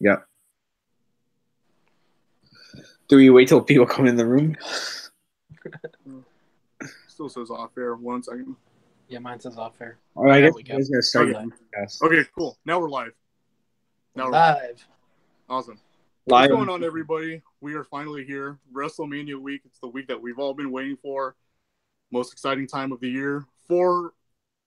Yeah. Do we wait till people come in the room? Still says off air. 1 second. Yeah, mine says off air. All right, There I guess we you go. guys gotta start Okay. your podcast. Okay, cool. Now we're live. Live. Awesome. Live. What's going on, everybody? We are finally here. WrestleMania week. It's the week that we've all been waiting for. Most exciting time of the year for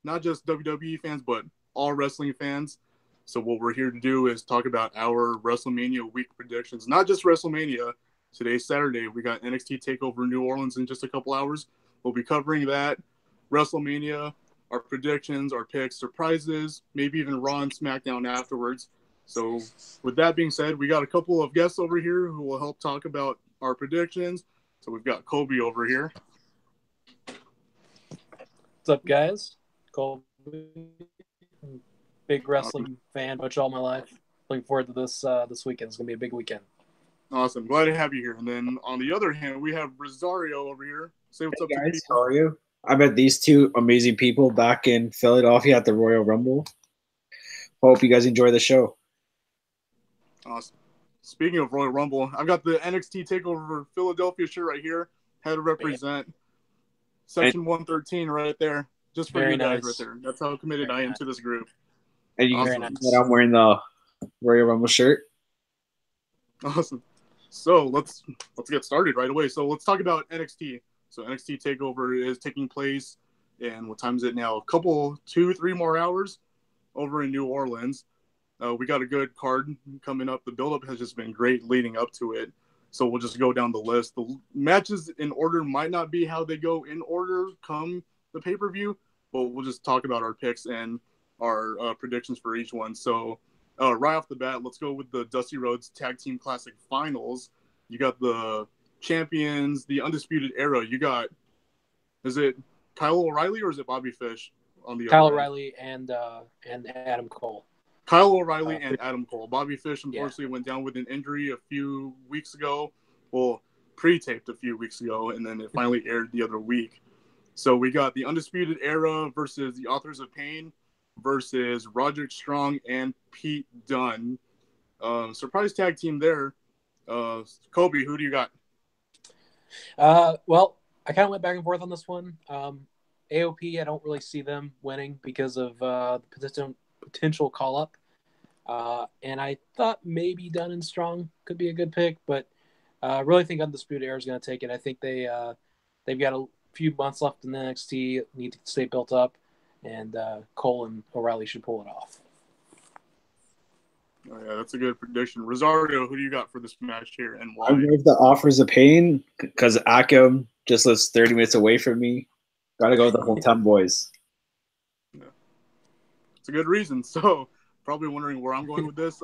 not just WWE fans, but all wrestling fans. So what we're here to do is talk about our WrestleMania week predictions. Not just WrestleMania. Today's Saturday. We got NXT TakeOver New Orleans in just a couple hours. We'll be covering that. WrestleMania, our predictions, our picks, surprises, maybe even Raw and SmackDown afterwards. So with that being said, we got a couple of guests over here who will help talk about our predictions. So we've got Kobe over here. What's up, guys? Colby. Big wrestling fan, watch all my life. Looking forward to this weekend. It's going to be a big weekend. Awesome. Glad to have you here. And then on the other hand, we have Rosario over here. Say what's up to Guys, people. how are you? I met these two amazing people back in Philadelphia at the Royal Rumble. Hope you guys enjoy the show. Awesome. Speaking of Royal Rumble, I've got the NXT TakeOver Philadelphia shirt right here. Had to represent Section 113 right there. Just for Very you guys nice. right there. That's how committed I am to this group. And you Awesome. can see that I'm wearing the Royal Rumble shirt. Awesome. So let's get started right away. So let's talk about NXT. So NXT TakeOver is taking place, and what time is it now? A couple, 2-3 more hours over in New Orleans. We got a good card coming up. The build-up has just been great leading up to it. So we'll just go down the list. The matches in order might not be how they go in order come the pay-per-view, but we'll just talk about our picks and our predictions for each one. So right off the bat, let's go with the Dusty Rhodes Tag Team Classic Finals. You got the champions, the Undisputed Era. You got, is it Kyle O'Reilly or is it Bobby Fish on the Kyle other O'Reilly and Adam Cole. Kyle O'Reilly and Adam Cole. Bobby Fish, unfortunately, Yeah. went down with an injury a few weeks ago. Well, pre-taped a few weeks ago, and then it finally aired the other week. So we got the Undisputed Era versus the Authors of Pain versus Roderick Strong and Pete Dunne. Surprise tag team there. Kobe, who do you got? Well, I kind of went back and forth on this one. AOP, I don't really see them winning because of the potential call-up. And I thought maybe Dunn and Strong could be a good pick, but I really think Undisputed Era is going to take it. I think they've got a few months left in the NXT, need to stay built up, and Cole and O'Reilly should pull it off. Oh, yeah, that's a good prediction. Rosario, who do you got for this match here and why? I'm with the Offers of Pain because Akim just lives 30 minutes away from me. Gotta go with the hometown boys. Yeah. It's a good reason. So, probably wondering where I'm going with this.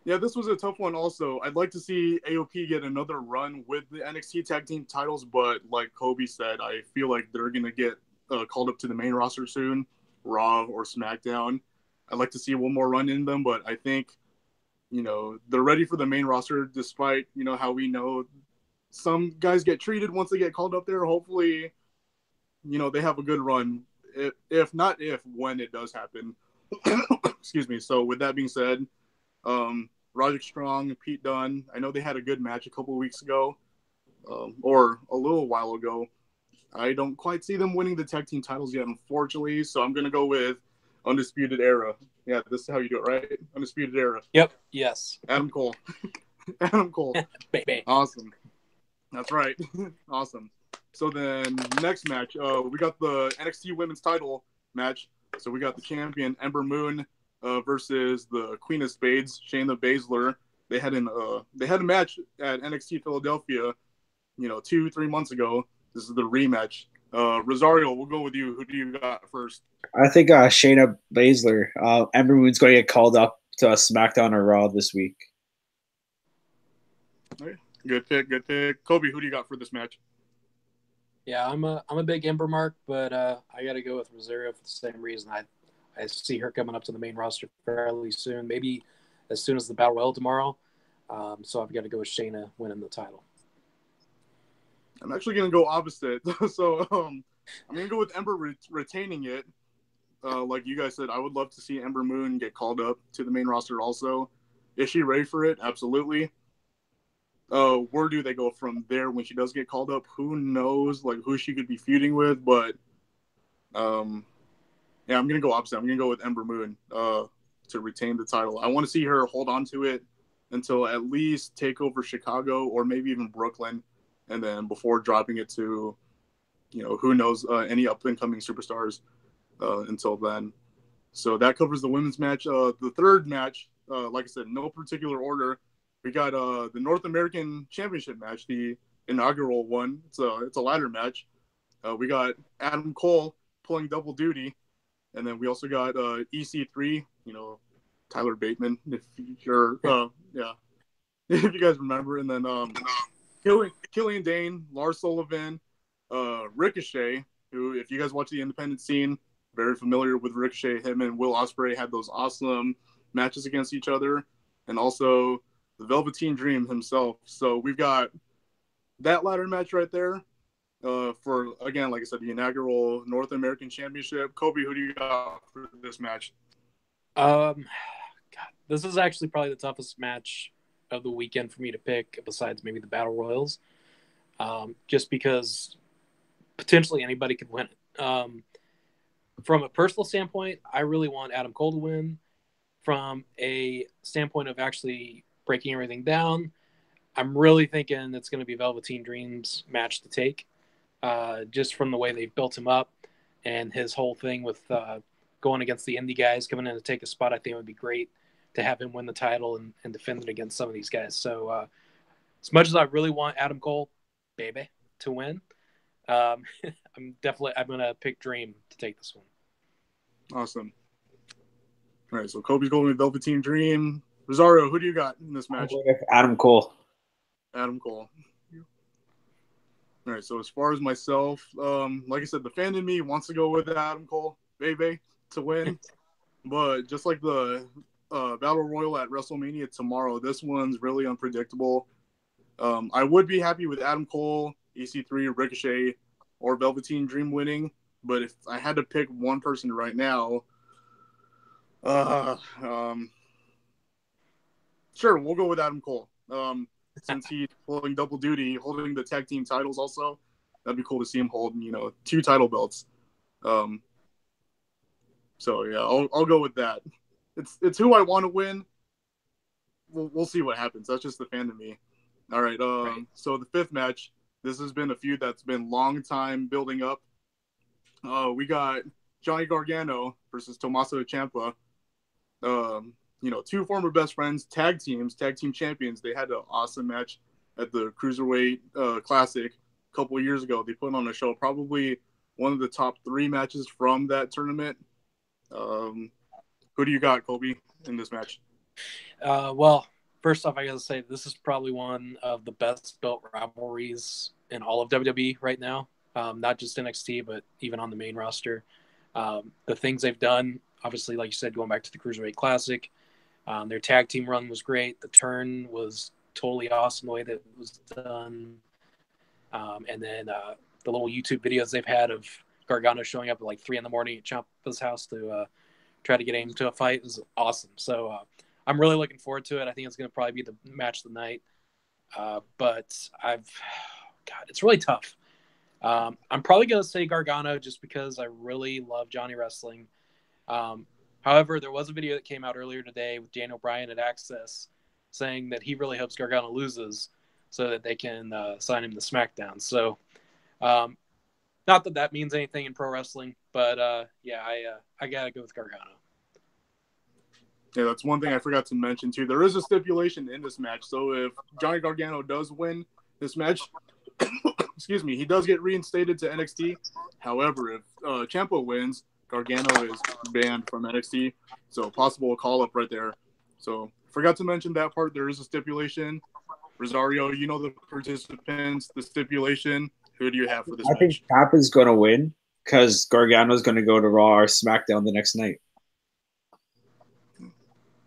Yeah, this was a tough one also. I'd like to see AOP get another run with the NXT Tag Team titles, but like Kobe said, I feel like they're going to get called up to the main roster soon, Raw or SmackDown. I'd like to see one more run in them, but I think, they're ready for the main roster despite, how we know some guys get treated once they get called up there. Hopefully, they have a good run. When it does happen. Excuse me. So with that being said, Roderick Strong, Pete Dunne, I know they had a good match a couple of weeks ago, or a little while ago. I don't quite see them winning the tag team titles yet, unfortunately, so I'm going to go with Undisputed Era. Yeah, this is how you do it, right? Undisputed Era. Yep. Yes. Adam Cole. Adam Cole. Baby. Awesome. That's right. Awesome. So then next match, we got the NXT Women's Title match. So we got the champion Ember Moon versus the Queen of Spades, Shayna Baszler. They had a match at NXT Philadelphia, 2-3 months ago. This is the rematch. Rosario, we'll go with you. Who do you got first? I think Shayna Baszler. Ember Moon's going to get called up to a SmackDown or Raw this week. Okay. Good pick. Kobe, who do you got for this match? Yeah, I'm a big Ember mark, but I got to go with Rosario for the same reason. I see her coming up to the main roster fairly soon, maybe as soon as the Battle Royal tomorrow. So I've got to go with Shayna winning the title. I'm actually going to go opposite. So I'm going to go with Ember retaining it. like you guys said, I would love to see Ember Moon get called up to the main roster also. Is she ready for it? Absolutely. Where do they go from there when she does get called up? Who knows, like, who she could be feuding with, but yeah, I'm going to go opposite. I'm going to go with Ember Moon to retain the title. I want to see her hold on to it until at least take over Chicago or maybe even Brooklyn, and then before dropping it to, who knows, any up-and-coming superstars until then. So that covers the women's match. The third match, like I said, no particular order. We got the North American Championship match, the inaugural one. It's a ladder match. We got Adam Cole pulling double duty, and then we also got EC3, Tyler Bateman, if you're, if you guys remember, and then Killian Dane, Lars Sullivan, Ricochet, who, if you guys watch the independent scene, very familiar with Ricochet. Him and Will Ospreay had those awesome matches against each other, and also the Velveteen Dream himself. So we've got that ladder match right there for, again, like I said, the inaugural North American Championship. Kobe, who do you got for this match? God, this is actually probably the toughest match of the weekend for me to pick, besides maybe the Battle Royals, just because potentially anybody could win it. From a personal standpoint, I really want Adam Cole to win. From a standpoint of actually breaking everything down, I'm really thinking it's going to be Velveteen Dream's match to take, just from the way they've built him up and his whole thing with going against the indie guys, coming in to take a spot. I think it would be great to have him win the title and defend it against some of these guys. So as much as I really want Adam Cole, baby, to win, I'm going to pick Dream to take this one. Awesome. All right, so Kobe's going with Velveteen Dream. Rosario, who do you got in this match? Adam Cole. Adam Cole. All right, so as far as myself, like I said, the fan in me wants to go with Adam Cole, baby, to win. But just like the Battle Royal at WrestleMania tomorrow, this one's really unpredictable. I would be happy with Adam Cole, EC3, Ricochet, or Velveteen Dream winning. But if I had to pick one person right now, sure, we'll go with Adam Cole. Since he's pulling double duty, holding the tag team titles also, that'd be cool to see him hold, 2 title belts. So yeah, I'll go with that. It's who I want to win. We'll see what happens. That's just the fan to me. All right. Right. So the 5th match, this has been a feud that's been long time building up. We got Johnny Gargano versus Tommaso Ciampa. 2 former best friends, tag team champions. They had an awesome match at the Cruiserweight Classic a couple of years ago. They put on a show, probably one of the top 3 matches from that tournament. Who do you got, Kobe, in this match? Well, first off, I gotta say this is probably one of the best built rivalries in all of WWE right now. Not just NXT, but even on the main roster. The things they've done, obviously, like you said, going back to the Cruiserweight Classic, their tag team run was great. The turn was totally awesome the way that it was done. And then the little YouTube videos they've had of Gargano showing up at like 3 a.m. at Ciampa's house to try to get him to a fight is awesome. So I'm really looking forward to it. I think it's going to probably be the match of the night. But it's really tough. I'm probably going to say Gargano just because I really love Johnny Wrestling. However, there was a video that came out earlier today with Daniel Bryan at Access saying that he really hopes Gargano loses so that they can sign him to SmackDown. So, not that that means anything in pro wrestling, but I got to go with Gargano. Yeah, that's one thing I forgot to mention, too. There is a stipulation in this match. So if Johnny Gargano does win this match, excuse me, he does get reinstated to NXT. However, if Ciampa wins, Gargano is banned from NXT. So possible call-up right there. So forgot to mention that part. There is a stipulation. Rosario, you know the participants, the stipulation. Who do you have for this match? I think Ciampa's going to win because Gargano's going to go to Raw or SmackDown the next night.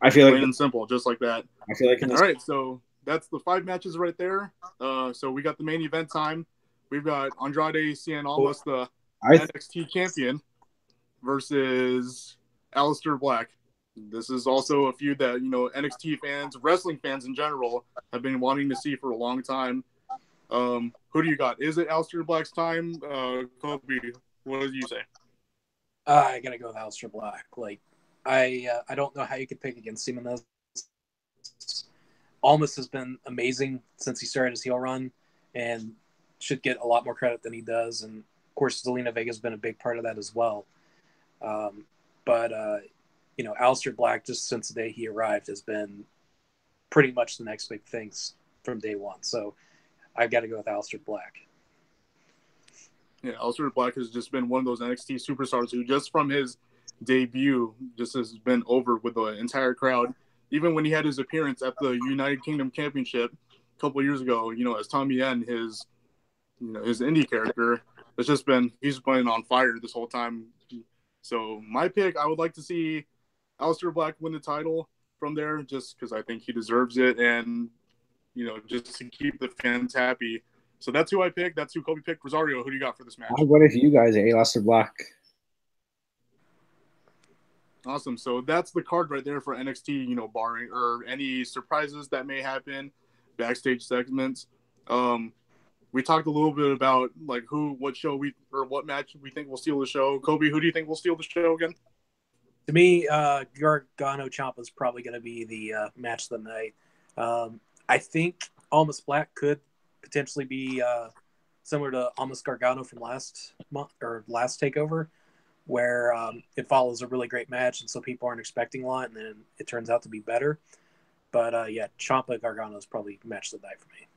I feel plain and simple, just like that. I feel like all right, so that's the 5 matches right there. So we got the main event time. We've got Andrade Cien Almas, the NXT champion, versus Aleister Black. This is also a feud that, NXT fans, wrestling fans in general, have been wanting to see for a long time. Who do you got? Is it Aleister Black's time? Kobe, what do you say? I gotta go with Aleister Black. I don't know how you could pick against him in this. Almas has been amazing since he started his heel run, and should get a lot more credit than he does. And of course, Zelina Vega has been a big part of that as well. Aleister Black, just since the day he arrived, has been pretty much the next big things from day one. So I've got to go with Aleister Black. Yeah, Aleister Black has just been one of those NXT superstars who, just from his debut, just has been over with the entire crowd. Even when he had his appearance at the United Kingdom Championship a couple of years ago, as Tommy Yen, his indie character, he's been on fire this whole time. So my pick, I would like to see Aleister Black win the title from there, just because I think he deserves it, and just to keep the fans happy. So that's who I picked. That's who Kobe picked. Rosario, who do you got for this match? What if you guys, Aleister Black? Awesome. So that's the card right there for NXT, barring or any surprises that may happen, backstage segments. We talked a little bit about what match we think will steal the show. Kobe, who do you think will steal the show again? To me, Gargano Ciampa is probably going to be the match of the night. I think Almas Black could potentially be similar to Almas Gargano from last month or last takeover, where it follows a really great match, and so people aren't expecting a lot, and then it turns out to be better. But Ciampa Gargano is probably match of the night for me.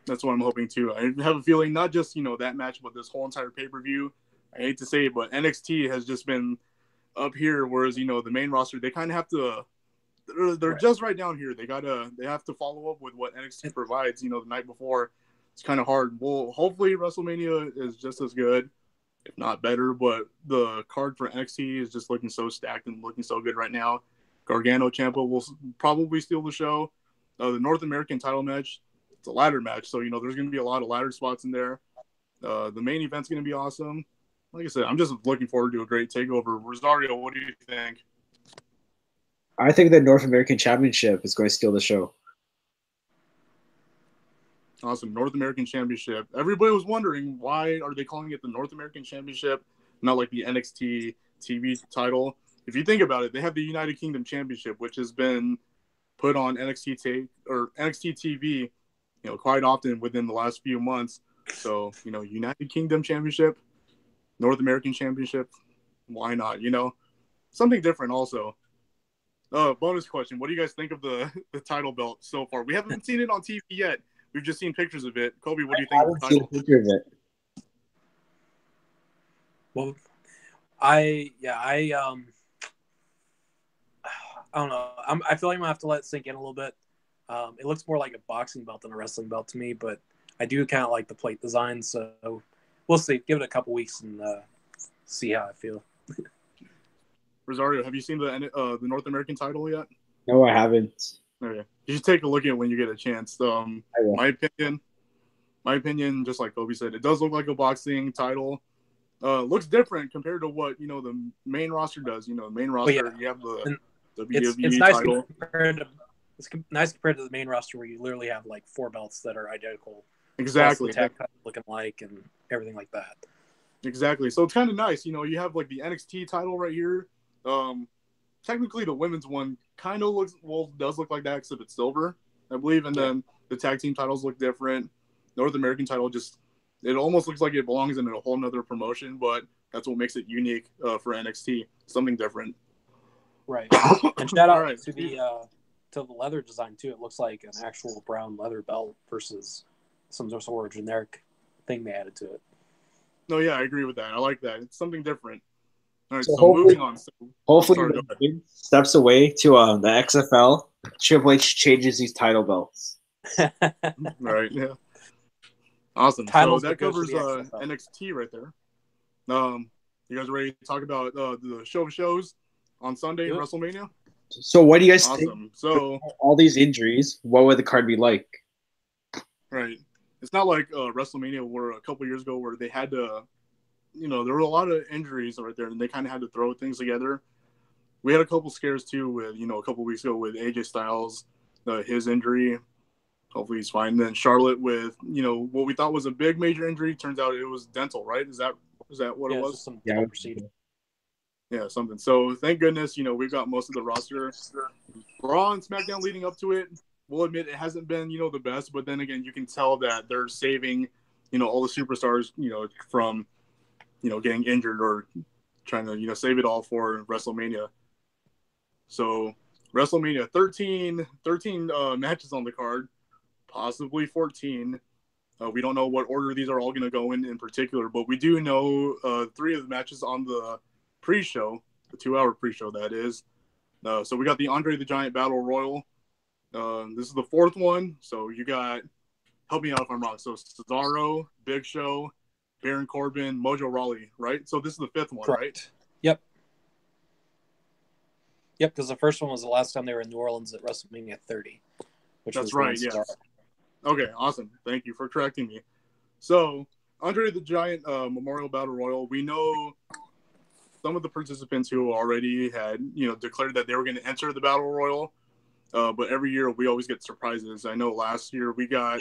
That's what I'm hoping too. I have a feeling not just that match, but this whole entire pay-per-view. I hate to say it, but NXT has just been up here, whereas the main roster, they kind of have to. They're right. Just right down here. They have to follow up with what NXT provides. The night before, it's kind of hard. Well, hopefully WrestleMania is just as good, if not better. But the card for NXT is just looking so stacked and looking so good right now. Gargano Ciampa will probably steal the show. The North American title match, it's a ladder match, so there's going to be a lot of ladder spots in there. The main event's going to be awesome. Like I said, I'm just looking forward to a great takeover. Rosario, what do you think? I think the North American Championship is going to steal the show. Awesome. North American Championship. Everybody was wondering, why are they calling it the North American Championship, not like the NXT TV title? If you think about it, they have the United Kingdom Championship, which has been put on NXT TV, quite often within the last few months. So, United Kingdom Championship, North American Championship, why not? Something different also. Bonus question. What do you guys think of the title belt so far? We haven't seen it on TV yet. We've just seen pictures of it. Kobe, what do you think of the title? I haven't seen a picture of it. Well, I don't know. I feel like I'm gonna have to let it sink in a little bit. It looks more like a boxing belt than a wrestling belt to me, but I do kind of like the plate design. So we'll see. Give it a couple weeks and see how I feel. Rosario, have you seen the North American title yet? No, I haven't. Okay. You should take a look at it when you get a chance. My opinion, just like Kobe said, it does look like a boxing title. Looks different compared to what the main roster does. The main roster, you have the WWE title. It's nice compared to the main roster where you literally have like 4 belts that are identical. Exactly. Looking like and everything like that. Exactly. So it's kind of nice. You have like the NXT title right here. Technically the women's one kind of does look like that, except it's silver, I believe. And then the tag team titles look different. North American title it almost looks like it belongs in a whole nother promotion, but that's what makes it unique for NXT. Something different. Right. And shout out to the leather design too. It looks like an actual brown leather belt versus some sort of generic thing they added to it. No, yeah, I agree with that. I like that. It's something different. All right, so moving on. Hopefully, steps away to the XFL. Triple H changes these title belts. Right. Yeah. Awesome. So that covers NXT right there. You guys ready to talk about the show of shows on Sunday in WrestleMania? So what do you guys think? So all these injuries, what would the card be like? Right. It's not like WrestleMania where a couple years ago where they had to there were a lot of injuries right there, and they kind of had to throw things together. We had a couple scares too with, a couple weeks ago with AJ Styles, his injury. Hopefully he's fine. Then Charlotte with, what we thought was a big major injury. Turns out it was dental, right? Is that what it was? Just some dental procedure. Yeah, something. So thank goodness, we've got most of the roster. Raw and SmackDown leading up to it, we'll admit it hasn't been, the best. But then again, you can tell that they're saving, all the superstars, from, getting injured or trying to, save it all for WrestleMania. So WrestleMania, 13 matches on the card, possibly 14. We don't know what order these are all going to go in particular, but we do know 3 of the matches on the pre-show, the 2-hour pre-show that is. So we got the Andre the Giant Battle Royal. This is the 4th one. So you got, help me out if I'm wrong. So Cesaro, Big Show, Baron Corbin, Mojo Rawley, right? So this is the 5th one, Correct. Right? Yep. Yep, because the first one was the last time they were in New Orleans at WrestleMania 30. That's right, yes. Okay, awesome. Thank you for correcting me. So, Andre the Giant Memorial Battle Royal, we know some of the participants who already had, declared that they were going to enter the Battle Royal. But every year we always get surprises. I know last year we got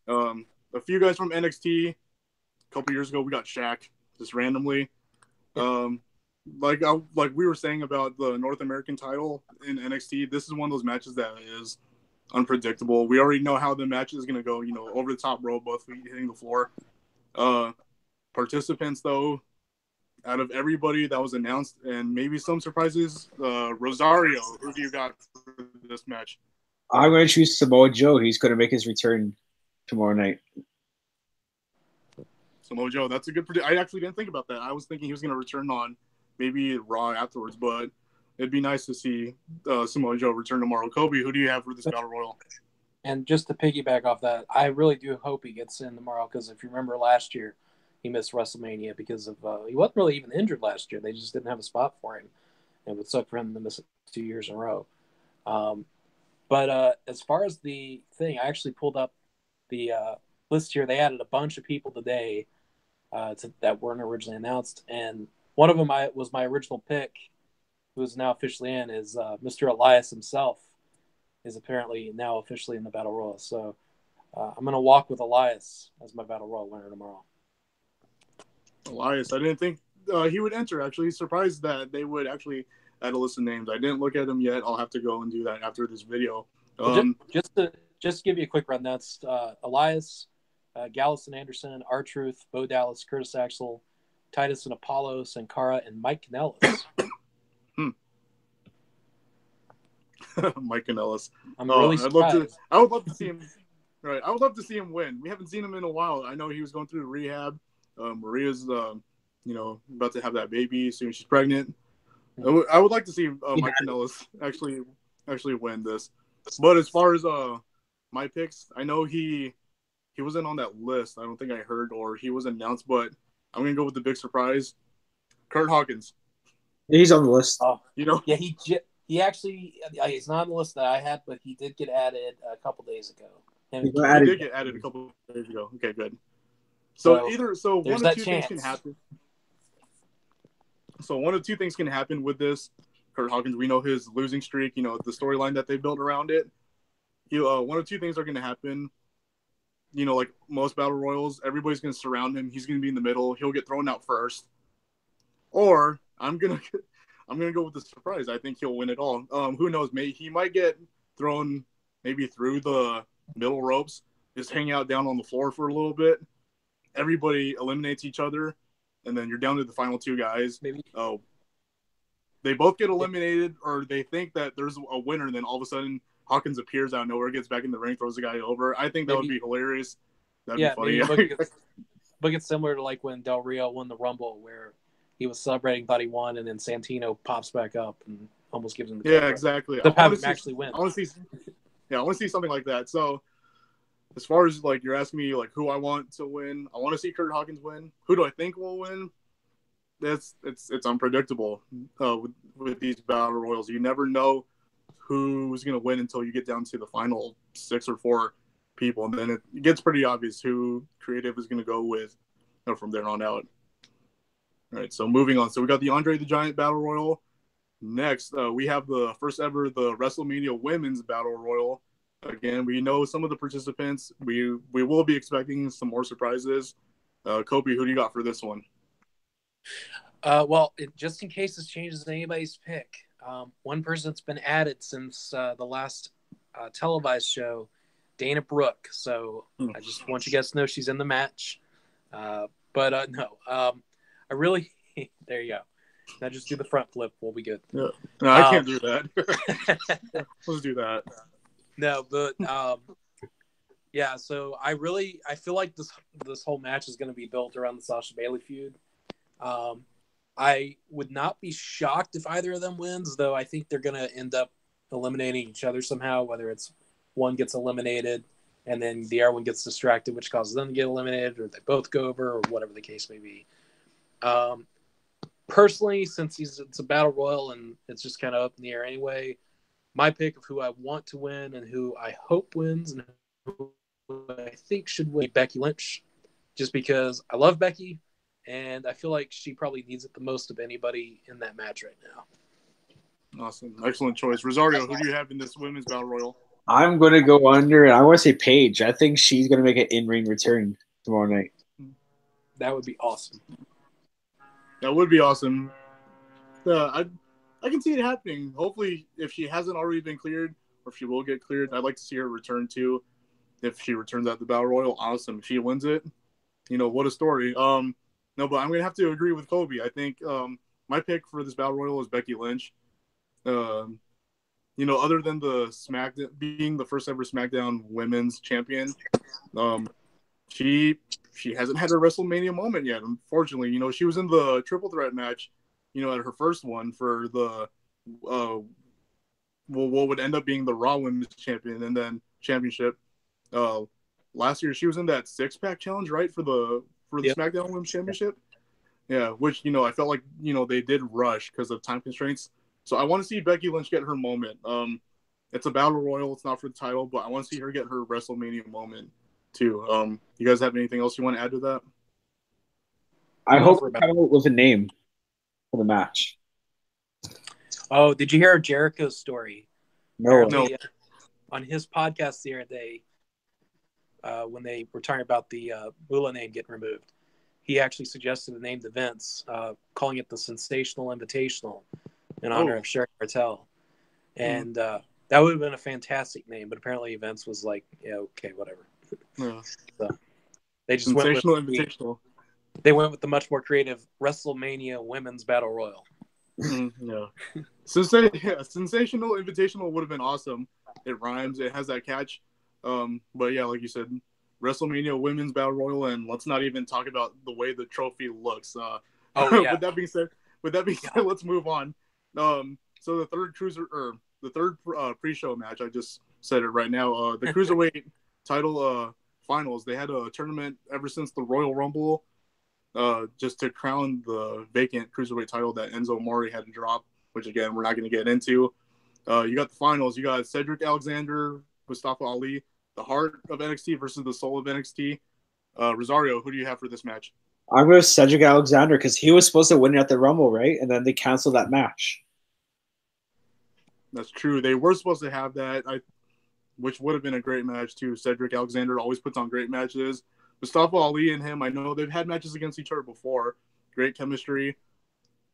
a few guys from NXT. A couple years ago we got Shaq just randomly. Like we were saying about the North American title in NXT, this is one of those matches that is unpredictable. We already know how the match is going to go, over the top rope, both feet hitting the floor. Participants, though, out of everybody that was announced, and maybe some surprises, Rosario, who do you got for this match? I'm going to choose Samoa Joe. He's going to make his return tomorrow night. Samoa Joe, that's a good prediction. I actually didn't think about that. I was thinking he was going to return on maybe Raw afterwards, but it'd be nice to see Samoa Joe return tomorrow. Kobe, who do you have for this Battle Royal? And just to piggyback off that, I really do hope he gets in tomorrow, because if you remember last year, he missed WrestleMania because of he wasn't really even injured last year. They just didn't have a spot for him. It would suck for him to miss it 2 years in a row. But as far as the thing, I actually pulled up the list here. They added a bunch of people today that weren't originally announced, and one of them was my original pick, who is now officially in, is Mr. Elias himself is apparently now officially in the Battle Royal. So I'm going to walk with Elias as my Battle Royal winner tomorrow. Elias, I didn't think he would enter, actually. Surprised that they would actually add a list of names. I didn't look at them yet. I'll have to go and do that after this video. Just to give you a quick rundown, that's Elias, Gallus and Anderson, R-Truth, Bo Dallas, Curtis Axel, Titus and Apollo, Sankara, and Mike Kanellis. Mike Kanellis. I'm really surprised. I would love to see him. Right, I would love to see him win. We haven't seen him in a while. I know he was going through rehab. Maria's, about to have that baby soon. She's pregnant. I would like to see Mike Kanellis actually win this. But as far as my picks, I know he wasn't on that list. I don't think I heard, or he was announced. But I'm gonna go with the big surprise, Kurt Hawkins. He's on the list. Oh, yeah, he actually he's not on the list that I had, but he did get added a couple days ago. He did get added a couple days ago. Okay, good. So one of two things can happen. So one of two things can happen with this. Kurt Hawkins, we know his losing streak, the storyline that they built around it. One of two things are going to happen. Like most battle royals, everybody's going to surround him. He's going to be in the middle. He'll get thrown out first. Or I'm going to go with the surprise. I think he'll win it all. Who knows? He might get thrown maybe through the middle ropes, just hang out down on the floor for a little bit. Everybody eliminates each other, and then you're down to the final 2 guys. Maybe. Oh, they both get eliminated, or they think that there's a winner, and then all of a sudden Hawkins appears out of nowhere, gets back in the ring, throws the guy over. I think that would be hilarious. That'd be funny. But it's similar to like when Del Rio won the Rumble, where he was celebrating, thought he won, and then Santino pops back up and almost gives him the cover. Exactly. To have him actually win. I want to see something like that. So as far as like you're asking me like who I want to win, I want to see Kurt Hawkins win. Who do I think will win? It's unpredictable with these battle royals. You never know who's going to win until you get down to the final 6 or 4 people, and then it gets pretty obvious who creative is going to go with from there on out. All right, so moving on. So we got the Andre the Giant Battle Royal. Next, we have the first ever the WrestleMania Women's Battle Royal. Again, we know some of the participants. We will be expecting some more surprises. Kobe, who do you got for this one? Just in case this changes anybody's pick, one person that's been added since the last televised show, Dana Brooke. So I just want you guys to know she's in the match. No, I really there you go. Now just do the front flip. We'll be good. Yeah. No, I can't do that. Let's do that. No, but yeah. So I feel like this whole match is going to be built around the Sasha Bailey feud. I would not be shocked if either of them wins, though. I think they're going to end up eliminating each other somehow. Whether it's one gets eliminated and then the other one gets distracted, which causes them to get eliminated, or they both go over, or whatever the case may be. Personally, since it's a battle royal and it's just kind of up in the air anyway, my pick of who I want to win and who I hope wins and who I think should win, Becky Lynch, just because I love Becky and I feel like she probably needs it the most of anybody in that match right now. Awesome. Excellent choice. Rosario, who do you have in this women's battle royal? I'm going to go under, and I want to say Paige. I think she's going to make an in-ring return tomorrow night. That would be awesome. That would be awesome. I can see it happening. Hopefully, if she hasn't already been cleared, or if she will get cleared, I'd like to see her return too. If she returns at the Battle Royal, awesome. If she wins it, what a story. No, but I'm gonna have to agree with Kobe. I think my pick for this Battle Royal is Becky Lynch. Other than the SmackDown being the first ever SmackDown Women's Champion, she hasn't had a WrestleMania moment yet. Unfortunately, she was in the triple threat match, at her first one for the what would end up being the Raw Women's Champion and then Championship. Last year she was in that 6-pack challenge, right, for the SmackDown Women's Championship. Yeah, which I felt like they did rush because of time constraints. So I want to see Becky Lynch get her moment. It's a battle royal; it's not for the title, but I want to see her get her WrestleMania moment too. You guys have anything else you want to add to that? I hope we come up with a name for the match. Oh, did you hear Jericho's story? No. On his podcast the other day, when they were talking about the Moolah name getting removed, he actually suggested the name to Vince, calling it the Sensational Invitational in honor of Sherry Martel. And that would have been a fantastic name, but apparently Vince was like, yeah, okay, whatever. Yeah. So they just Invitational. They went with the much more creative WrestleMania Women's Battle Royal. Yeah. Sensational Invitational would have been awesome. It rhymes. It has that catch. But yeah, like you said, WrestleMania Women's Battle Royal, and let's not even talk about the way the trophy looks. With that being said, let's move on. So the third pre-show match, I just said it right now. The Cruiserweight title finals. They had a tournament ever since the Royal Rumble, just to crown the vacant Cruiserweight title that Enzo Amore had to drop, which again we're not going to get into. You got the finals. You got Cedric Alexander, Mustafa Ali, the heart of NXT versus the soul of NXT. Rosario, who do you have for this match? I'm going to Cedric Alexander because he was supposed to win it at the Rumble, right? And then they canceled that match. That's true. They were supposed to have that, which would have been a great match too. Cedric Alexander always puts on great matches. Mustafa Ali and him, I know they've had matches against each other before. Great chemistry.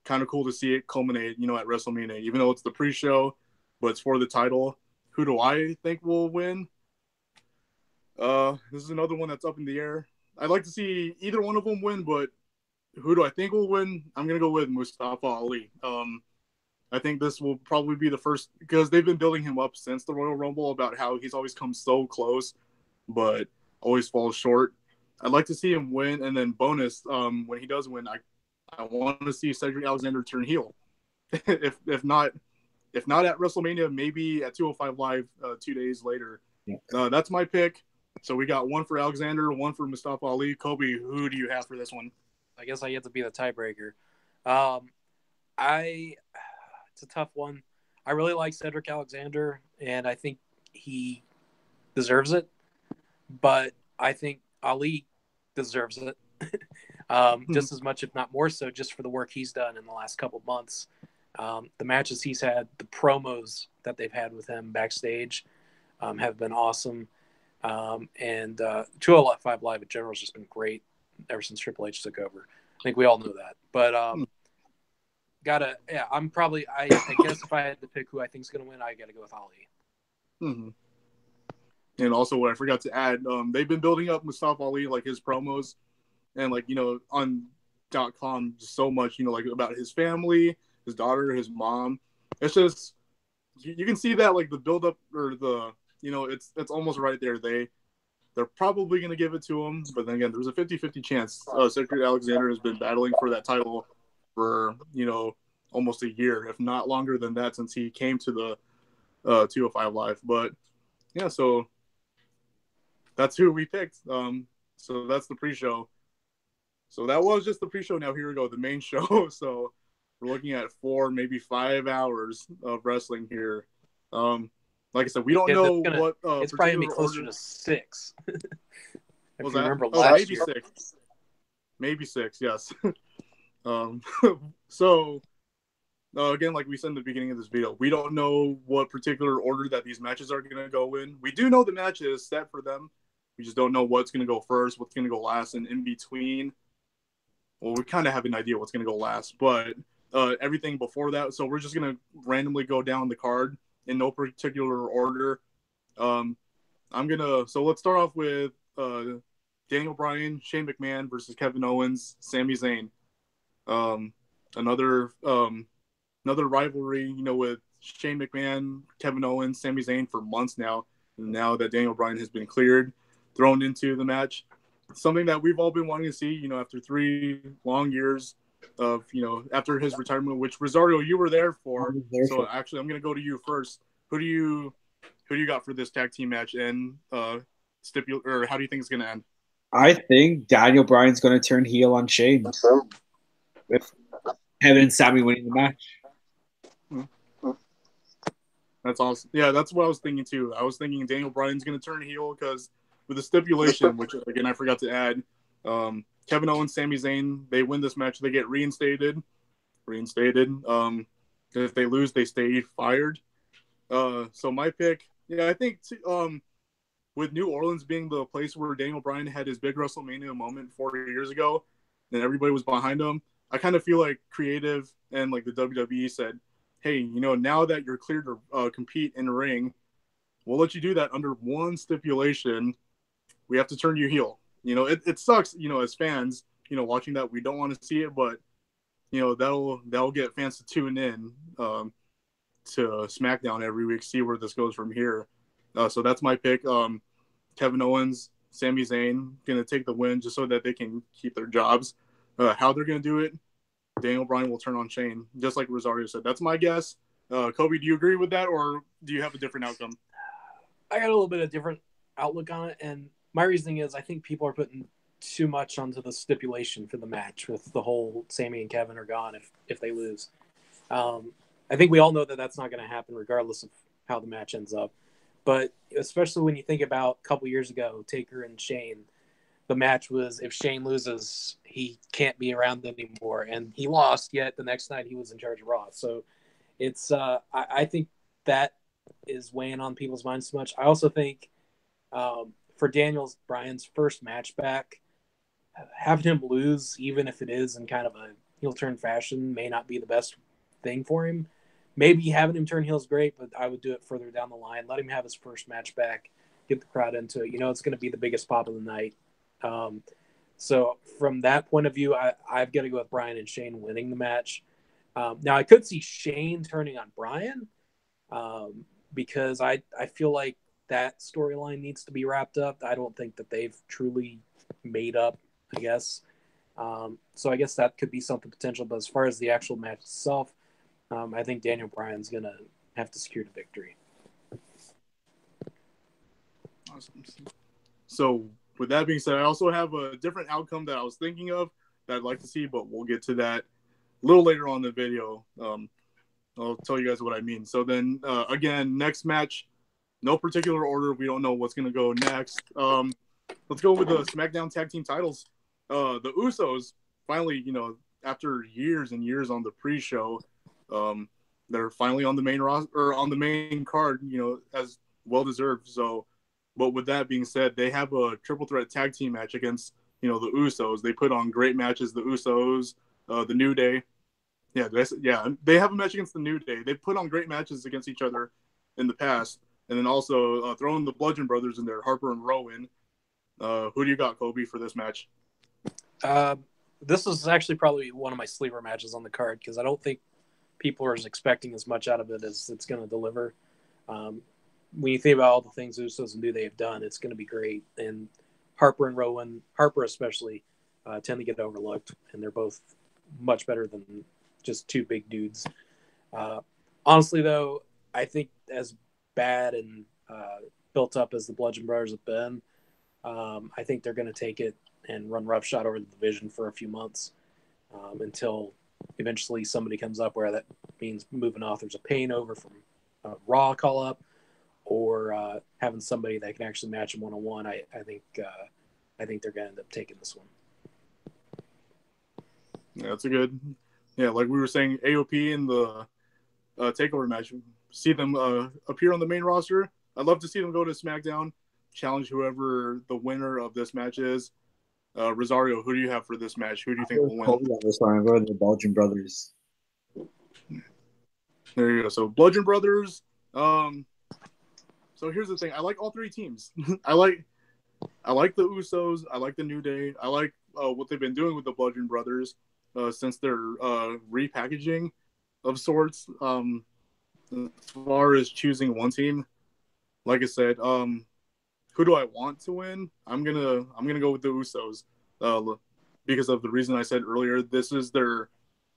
Kind of cool to see it culminate, at WrestleMania. Even though it's the pre-show, but it's for the title. Who do I think will win? This is another one that's up in the air. I'd like to see either one of them win, but who do I think will win? I'm going to go with Mustafa Ali. I think this will probably be the first, because they've been building him up since the Royal Rumble about how he's always come so close, but always falls short. I'd like to see him win, and then bonus, when he does win, I want to see Cedric Alexander turn heel. if not at WrestleMania, maybe at 205 Live 2 days later. Yeah. That's my pick. So we got one for Alexander, one for Mustafa Ali. Kobe, who do you have for this one? I guess I get to be the tiebreaker. It's a tough one. I really like Cedric Alexander, and I think he deserves it. But I think Ali deserves it. just as much, if not more so, just for the work he's done in the last couple of months. The matches he's had, the promos that they've had with him backstage have been awesome. And 205 Live in general has just been great ever since Triple H took over. I think we all know that. But I guess if I had to pick who I think is going to win, I got to go with Ali. Mm-hmm. And also, what I forgot to add, they've been building up Mustafa Ali, like his promos, and like on .com so much, like about his family, his daughter, his mom. It's just you can see that like the build up or the it's almost right there. They're probably going to give it to him, but then again, there's a 50-50 chance. Cedric Alexander has been battling for that title for almost a year, if not longer than that, since he came to the 205 Live. But yeah, so that's who we picked. So that's the pre-show. So that was just the pre-show. Now here we go, the main show. So we're looking at 4, maybe 5 hours of wrestling here. Like I said, we don't know what. It's probably gonna be closer to 6. If you remember last year. Maybe 6. Yes. So again, like we said in the beginning of this video, we don't know what particular order that these matches are going to go in. We do know the match is set for them. We just don't know what's going to go first, what's going to go last, and in between. Well, we kind of have an idea what's going to go last, but everything before that. So we're just going to randomly go down the card in no particular order. So let's start off with Daniel Bryan, Shane McMahon versus Kevin Owens, Sami Zayn. Another rivalry, with Shane McMahon, Kevin Owens, Sami Zayn for months now. And now that Daniel Bryan has been cleared, thrown into the match, something that we've all been wanting to see, after 3 long years of, after his retirement, which Rosario, you were there for. Actually, I'm going to go to you first. Who do you got for this tag team match, and how do you think it's going to end? I think Daniel Bryan's going to turn heel on Shane with Kevin and Sami winning the match. That's awesome. Yeah, that's what I was thinking too. I was thinking Daniel Bryan's going to turn heel because with the stipulation, which again I forgot to add, Kevin Owens, Sami Zayn, they win this match, they get reinstated. If they lose, they stay fired. So my pick, I think with New Orleans being the place where Daniel Bryan had his big WrestleMania moment 4 years ago, and everybody was behind him, I kind of feel like creative and like the WWE said, hey, now that you're cleared to compete in the ring, we'll let you do that under one stipulation. We have to turn you heel. It sucks, as fans, watching that. We don't want to see it, but, that'll get fans to tune in to SmackDown every week, see where this goes from here. So that's my pick. Kevin Owens, Sami Zayn, going to take the win just so that they can keep their jobs. How they're going to do it, Daniel Bryan will turn on Shane, just like Rosario said. That's my guess. Kobe, do you agree with that, or do you have a different outcome? I got a little bit of different outlook on it, and my reasoning is I think people are putting too much onto the stipulation for the match with the whole Sami and Kevin are gone if they lose. I think we all know that that's not going to happen regardless of how the match ends up. But especially when you think about a couple years ago, Taker and Shane, the match was if Shane loses, he can't be around anymore. And he lost, yet the next night he was in charge of Raw. So it's I think that is weighing on people's minds too much. I also think for Daniel Bryan's first match back, having him lose, even if it is in kind of a heel turn fashion, may not be the best thing for him. Maybe having him turn heel is great, but I would do it further down the line. Let him have his first match back, get the crowd into it. It's going to be the biggest pop of the night. So from that point of view, I've got to go with Bryan and Shane winning the match. Now I could see Shane turning on Bryan because I feel like that storyline needs to be wrapped up. I don't think that they've truly made up, I guess. So I guess that could be something potential. But as far as the actual match itself, I think Daniel Bryan's going to have to secure the victory. Awesome. So with that being said, I also have a different outcome that I was thinking of that I'd like to see, but we'll get to that a little later on in the video. I'll tell you guys what I mean. So then, again, next match, no particular order. We don't know what's going to go next. Let's go with the SmackDown Tag Team titles. the Usos finally, after years and years on the pre-show, they're finally on the main roster or on the main card, as well deserved. So, but with that being said, they have a triple threat tag team match against, the Usos. They put on great matches. The Usos, the New Day. Yeah, they have a match against the New Day. They put on great matches against each other in the past, and then also throwing the Bludgeon Brothers in there, Harper and Rowan. Who do you got, Kobe, for this match? This is actually probably one of my sleeper matches on the card because I don't think people are expecting as much out of it as it's going to deliver. When you think about all the things Usos and New Day have done, it's going to be great. And Harper and Rowan, Harper especially, tend to get overlooked, and they're both much better than just two big dudes. Honestly, though, I think as bad and built up as the Bludgeon Brothers have been, I think they're going to take it and run roughshod over the division for a few months until eventually somebody comes up where that means moving authors of pain over from Raw call up or having somebody that can actually match them one-on-one. I think they're going to end up taking this one. Yeah, that's a good. Yeah, like we were saying, AOP in the takeover match. See them appear on the main roster. I'd love to see them go to SmackDown, challenge whoever the winner of this match is. Rosario, who do you have for this match? Who do you think will win? This one. I'm going to the Belgian Brothers. There you go. So Bludgeon Brothers. So here's the thing. I like all three teams. I like the Usos. I like the New Day. I like what they've been doing with the Bludgeon Brothers since their repackaging of sorts. As far as choosing one team, like I said, who do I want to win? I'm gonna go with the Usos because of the reason I said earlier. This is they're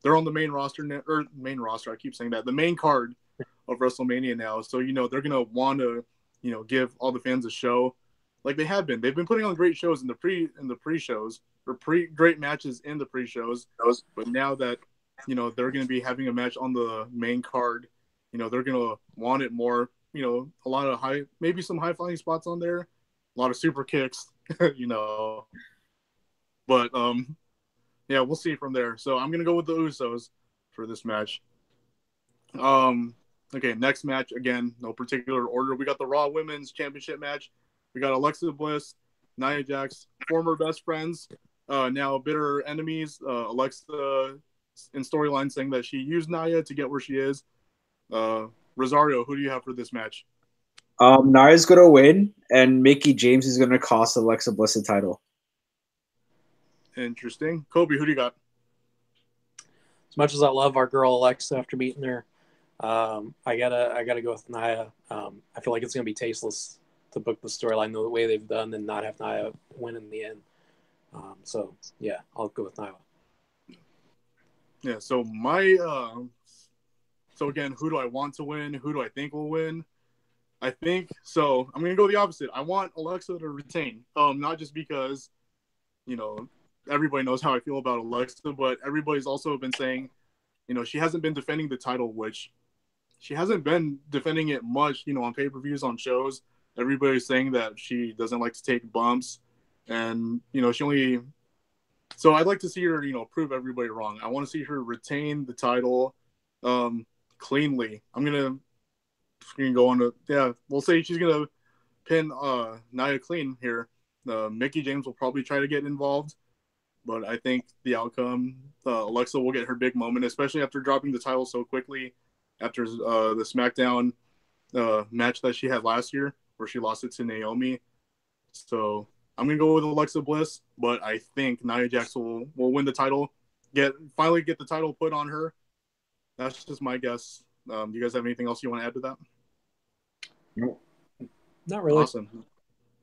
on the main roster main roster. I keep saying that, the main card of WrestleMania now. So they're gonna want to give all the fans a show, like they have been. They've been putting on great shows in the pre shows or great matches in the pre shows. But now that they're gonna be having a match on the main card, they're gonna want it more. A lot of maybe some high flying spots on there, a lot of super kicks, But yeah, we'll see from there. So I'm gonna go with the Usos for this match. Okay, next match, again, no particular order. We got the Raw Women's Championship match. We got Alexa Bliss, Nia Jax, former best friends, now bitter enemies. Alexa in storyline saying that she used Nia to get where she is. Rosario, who do you have for this match? Nia's going to win, and Mickie James is going to cost Alexa Bliss the title. Interesting. Kobe, who do you got? As much as I love our girl Alexa after meeting her, I gotta go with Nia. I feel like it's gonna be tasteless to book the storyline the way they've done and not have Nia win in the end. So yeah, I'll go with Nia. Yeah. So so again, who do I want to win? Who do I think will win? I think so. I'm gonna go the opposite. I want Alexa to retain. Not just because, everybody knows how I feel about Alexa, but everybody's also been saying, she hasn't been defending the title, which she hasn't been defending it much, on pay-per-views, on shows. Everybody's saying that she doesn't like to take bumps, and she only. So I'd like to see her, prove everybody wrong. I want to see her retain the title, cleanly. I'm gonna go on to we'll say she's gonna pin Nia clean here. Mickie James will probably try to get involved, but I think the outcome, Alexa will get her big moment, especially after dropping the title so quickly after the SmackDown match that she had last year where she lost it to Naomi. So I'm going to go with Alexa Bliss, but I think Nia Jax will win the title, finally get the title put on her. That's just my guess. Do you guys have anything else you want to add to that? Nope. Not really.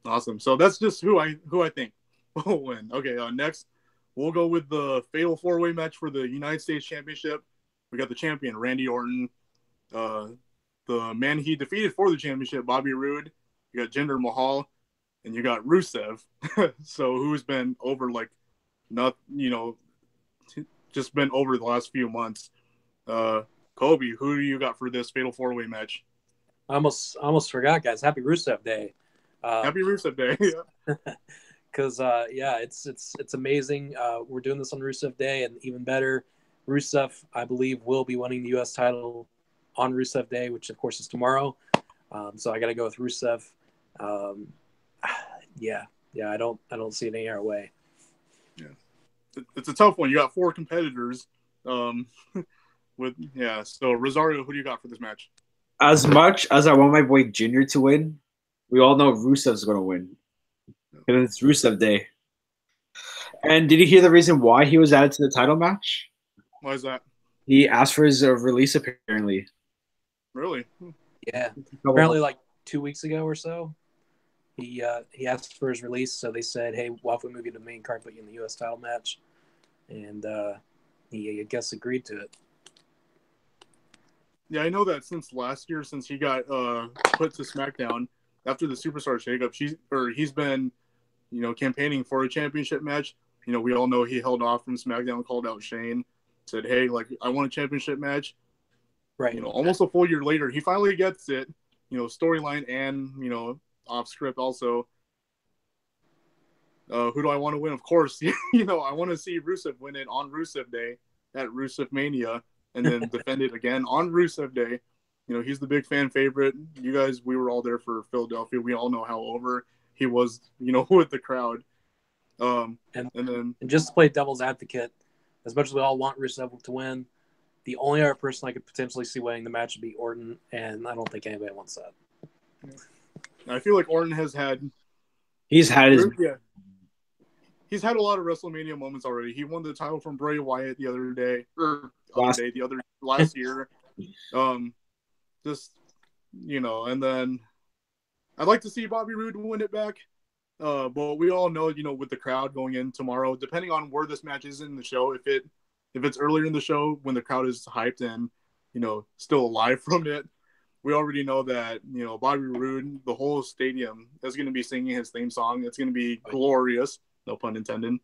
Awesome. So that's just who I think will win. Okay, next we'll go with the Fatal 4-Way match for the United States Championship. We got the champion, Randy Orton. The man he defeated for the championship, Bobby Roode. You got Jinder Mahal. And you got Rusev. So who's been over just been over the last few months. Kobe, who do you got for this Fatal 4-Way match? I almost forgot, guys. Happy Rusev Day. Happy Rusev Day. because yeah, it's amazing. We're doing this on Rusev Day, and even better, Rusev, I believe, will be winning the U.S. title on Rusev Day, which of course is tomorrow. So I got to go with Rusev. Um, yeah, I don't see it any other way. Yeah, it's a tough one. You got 4 competitors. So Rosario, who do you got for this match? As much as I want my boy Junior to win, we all know Rusev's going to win. And it's Rusev Day. And did you hear the reason why he was added to the title match? Why is that? He asked for his release, apparently. Really? Yeah. Apparently, like 2 weeks ago or so, he asked for his release. So they said, "Hey, why if we move you to the main card, put you in the U.S. title match?" And he, I guess, agreed to it. Yeah, I know that since last year, since he got put to SmackDown after the Superstar shakeup, he's been, campaigning for a championship match. We all know he held off from SmackDown, called out Shane, said, "Hey, like I want a championship match." Right. Almost a full year later, he finally gets it. Storyline and off script also. Who do I want to win? Of course, I want to see Rusev win it on Rusev Day at WrestleMania, and then defend it again on Rusev Day. He's the big fan favorite. You guys, we were all there for Philadelphia. We all know how over he was, with the crowd. And just to play devil's advocate, as much as we all want Rusev to win, the only other person I could potentially see winning the match would be Orton, and I don't think anybody wants that. I feel like Orton has had. He's had his. Yeah. He's had a lot of WrestleMania moments already. He won the title from Bray Wyatt the other day, last year. And then I'd like to see Bobby Roode win it back. But we all know, with the crowd going in tomorrow, depending on where this match is in the show, if it's earlier in the show when the crowd is hyped and, still alive from it, we already know that, Bobby Roode, the whole stadium is going to be singing his theme song. It's going to be glorious, no pun intended.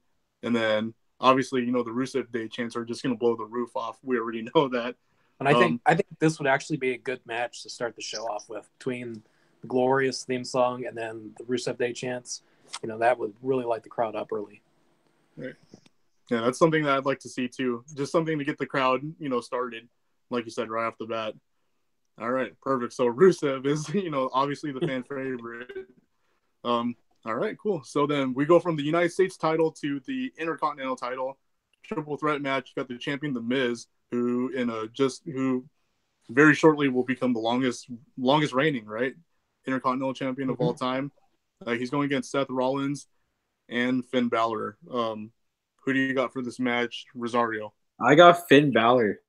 And then obviously, the Rusev Day chants are just going to blow the roof off. We already know that. And I think this would actually be a good match to start the show off with, between the glorious theme song and then the Rusev Day chants. That would really light the crowd up early. Right. Yeah, that's something that I'd like to see too. Just something to get the crowd, started, like you said, right off the bat. All right, perfect. So Rusev is, obviously the fan favorite. All right, cool. So then we go from the United States title to the Intercontinental title, triple threat match. You got the champion, The Miz, who very shortly will become the longest reigning, right, Intercontinental champion of all time. He's going against Seth Rollins and Finn Balor. Who do you got for this match, Rosario? I got Finn Balor.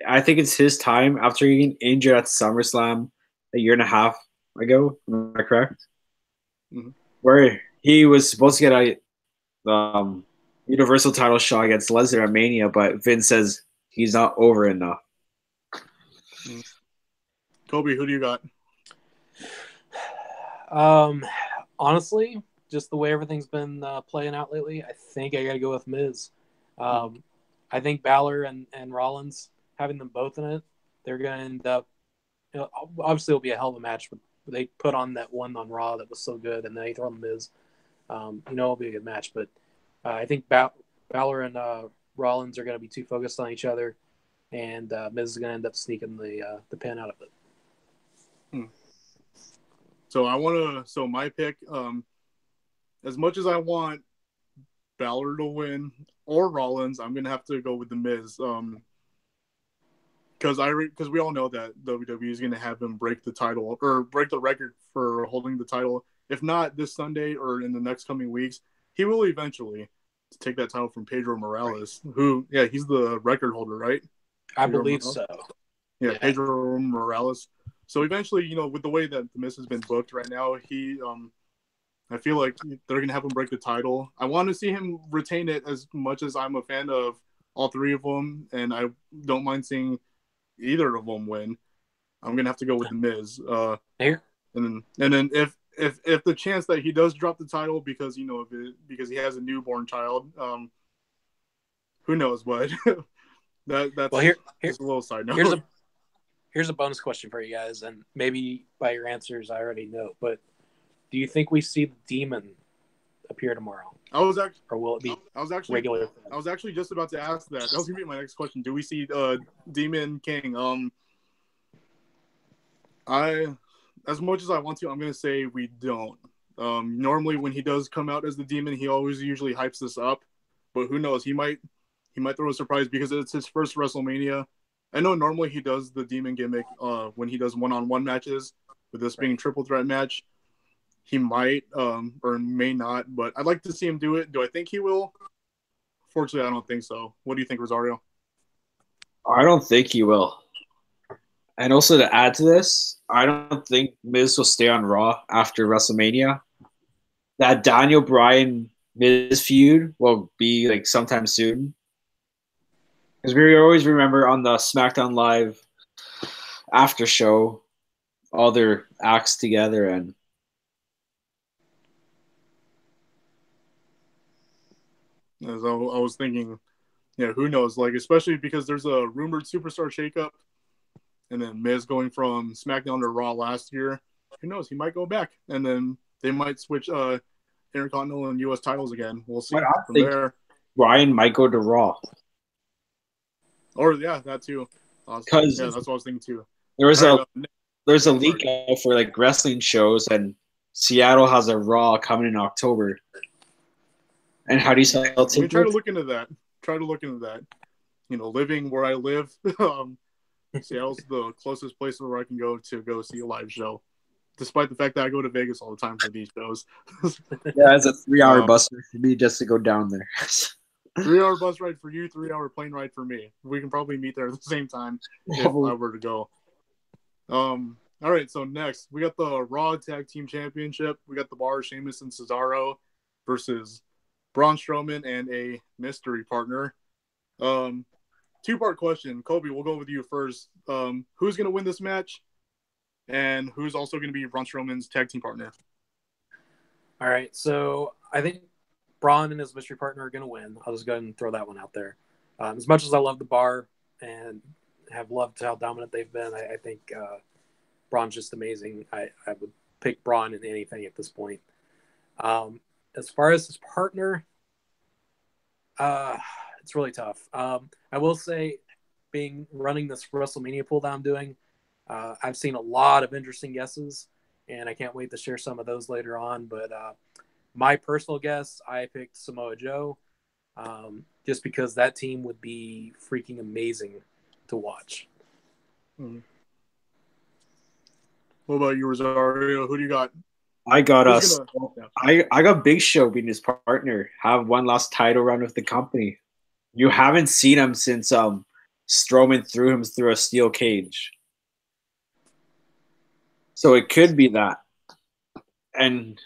I think it's his time after getting injured at SummerSlam a year and a half ago. Am I correct? Mm-hmm. Where he was supposed to get a Universal title shot against Lesnar at Mania, but Vince says he's not over enough. Mm-hmm. Kobe, who do you got? Honestly, just the way everything's been playing out lately, I think I got to go with Miz. I think Balor and Rollins, having them both in it, they're going to end up, obviously it'll be a hell of a match, but they put on that one on Raw that was so good, and then they throw on the Miz. It'll be a good match, but I think Balor and Rollins are going to be too focused on each other, and Miz is going to end up sneaking the pin out of it. So my pick, as much as I want Balor to win or Rollins, I'm gonna have to go with the Miz. Because we all know that WWE is gonna have him break the title or break the record for holding the title. If not this Sunday or in the next coming weeks, he will eventually take that title from Pedro Morales, who, he's the record holder, right? I believe so. Yeah, Pedro Morales. So eventually, with the way that the Miz has been booked right now, I feel like they're going to have him break the title. I want to see him retain it as much as I'm a fan of all three of them, and I don't mind seeing either of them win. I'm going to have to go with the Miz. And then if the chance that he does drop the title because, because he has a newborn child, who knows, but that's just a little side note. Here's a bonus question for you guys, and maybe by your answers I already know, but do you think we see the Demon appear tomorrow, I was actually, or will it be I was actually, regular? I was actually just about to ask that. That was gonna be my next question. Do we see Demon King? I, as much as I want to, I'm gonna say we don't. Normally when he does come out as the demon, he always usually hypes this up, but who knows? He might throw a surprise because it's his first WrestleMania. I know normally he does the demon gimmick when he does one-on-one matches, with this being triple threat match. He might or may not, but I'd like to see him do it. Do I think he will? Fortunately, I don't think so. What do you think, Rosario? I don't think he will. And also to add to this, I don't think Miz will stay on Raw after WrestleMania. That Daniel Bryan Miz feud will be like sometime soon. Because we always remember on the SmackDown Live after show all their acts together, and As I was thinking, yeah, who knows? Like, especially because there's a rumored superstar shakeup, and then Miz going from SmackDown to Raw last year. Who knows? He might go back, and then they might switch Intercontinental and U.S. titles again. We'll see but I from think there. Bryan might go to Raw. Or yeah, that too. Because Yeah, that's what I was thinking too. there was All right, there's a leak out for like wrestling shows, and Seattle has a Raw coming in October. And how do you sell we try to tickets? look into that. Try to look into that. You know, living where I live, Seattle's the closest place where I can go to go see a live show. Despite the fact that I go to Vegas all the time for these shows. Yeah, it's a 3-hour bus ride for me just to go down there. 3-hour bus ride for you, 3-hour plane ride for me. We can probably meet there at the same time if I were to go. All right, so next we got the Raw Tag Team Championship. We got the Bar, Sheamus and Cesaro versus Braun Strowman and a mystery partner. Two-part question. Kobe, we'll go with you first. Who's going to win this match? And who's also going to be Braun Strowman's tag team partner? All right, so I think Braun and his mystery partner are going to win. I'll just go ahead and throw that one out there. As much as I love the Bar and have loved how dominant they've been, I think Braun's just amazing. I would pick Braun in anything at this point. As far as his partner, it's really tough. I will say, running this WrestleMania pool that I'm doing, I've seen a lot of interesting guesses, and I can't wait to share some of those later on. But my personal guess, I picked Samoa Joe, just because that team would be freaking amazing to watch. Mm-hmm. What about you, Rosario? Who do you got? I got us. I got Big Show being his partner. Have one last title run with the company. You haven't seen him since Strowman threw him through a steel cage. So it could be that. And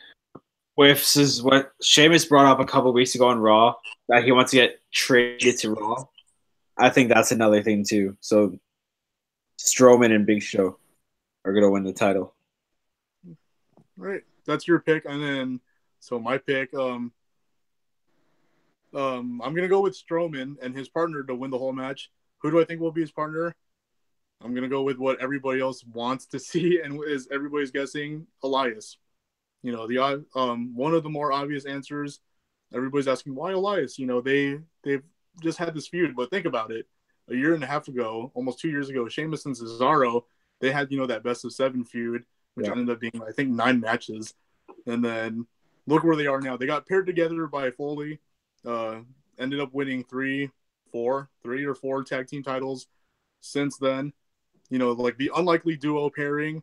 with what Sheamus brought up a couple weeks ago on Raw, that he wants to get traded to Raw, I think that's another thing too. So Strowman and Big Show are going to win the title. Right. That's your pick. And then, so my pick, I'm going to go with Strowman and his partner to win the whole match. Who do I think will be his partner? I'm going to go with what everybody else wants to see and is everybody's guessing, Elias. You know, the one of the more obvious answers, everybody's asking, why Elias? You know, they've just had this feud, but think about it. A year and a half ago, almost 2 years ago, Sheamus and Cesaro, they had, that best of 7 feud, which ended up being, I think, 9 matches. And then look where they are now. They got paired together by Foley, ended up winning 3 or 4 tag team titles since then. Like the unlikely duo pairing.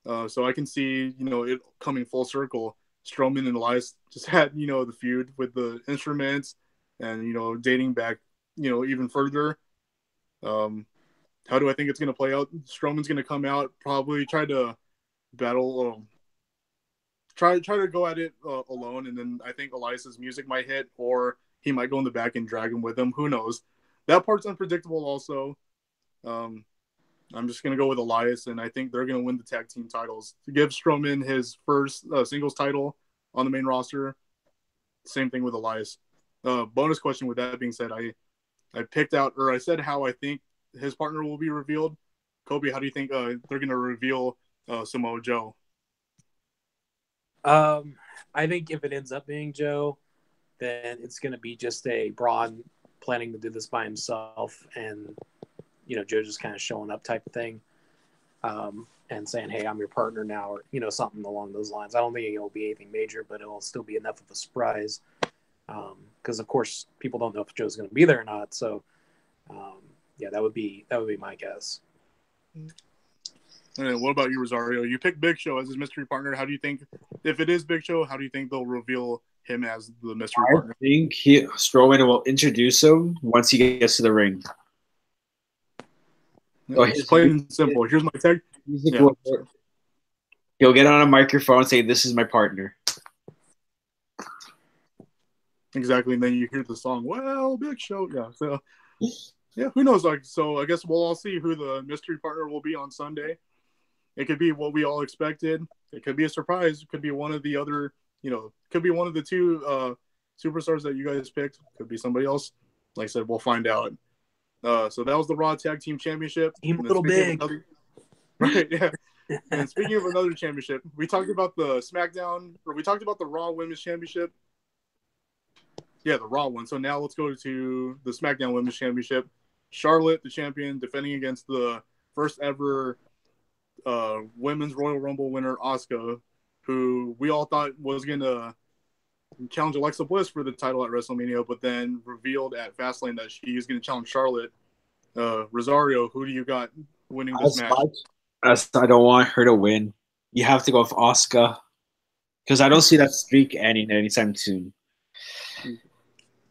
So I can see, it coming full circle. Strowman and Elias just had, the feud with the instruments and, dating back, even further. How do I think it's going to play out? Strowman's going to come out, probably try to battle, try to go at it alone. And then I think Elias's music might hit, or he might go in the back and drag him with him. Who knows? That part's unpredictable also. I'm just going to go with Elias, and I think they're going to win the tag team titles. To give Strowman his first singles title on the main roster, same thing with Elias. Bonus question with that being said, I picked out, or I said how I think his partner will be revealed. Kobe, how do you think they're going to reveal Samoa Joe? I think if it ends up being Joe, then it's going to be just a Braun planning to do this by himself, and Joe just kind of showing up type of thing, and saying, "Hey, I'm your partner now," or something along those lines. I don't think it'll be anything major, but it'll still be enough of a surprise, because of course people don't know if Joe's going to be there or not. So, yeah, that would be my guess. And what about you, Rosario? You picked Big Show as his mystery partner. How do you think, if it is Big Show, how do you think they'll reveal him as the mystery partner? I think Strowman will introduce him once he gets to the ring. So it's plain and simple. Here's my tag. Yeah. He'll get on a microphone and say, "This is my partner." Exactly, and then you hear the song, "Well, Big Show." Yeah, so yeah, who knows? So I guess we'll all see who the mystery partner will be on Sunday. It could be what we all expected. It could be a surprise. It could be one of the other, could be one of the two superstars that you guys picked. Could be somebody else. Like I said, we'll find out. So that was the Raw Tag Team Championship. Team Little Big. Right, yeah. And speaking of another championship, we talked about the we talked about the Raw Women's Championship. Yeah, the Raw one. So now let's go to the SmackDown Women's Championship. Charlotte, the champion, defending against the first ever Women's Royal Rumble winner, Asuka, who we all thought was going to challenge Alexa Bliss for the title at WrestleMania, but then revealed at Fastlane that she is going to challenge Charlotte. Rosario, who do you got winning this match? I don't want her to win. You have to go with Asuka, because I don't see that streak ending anytime soon.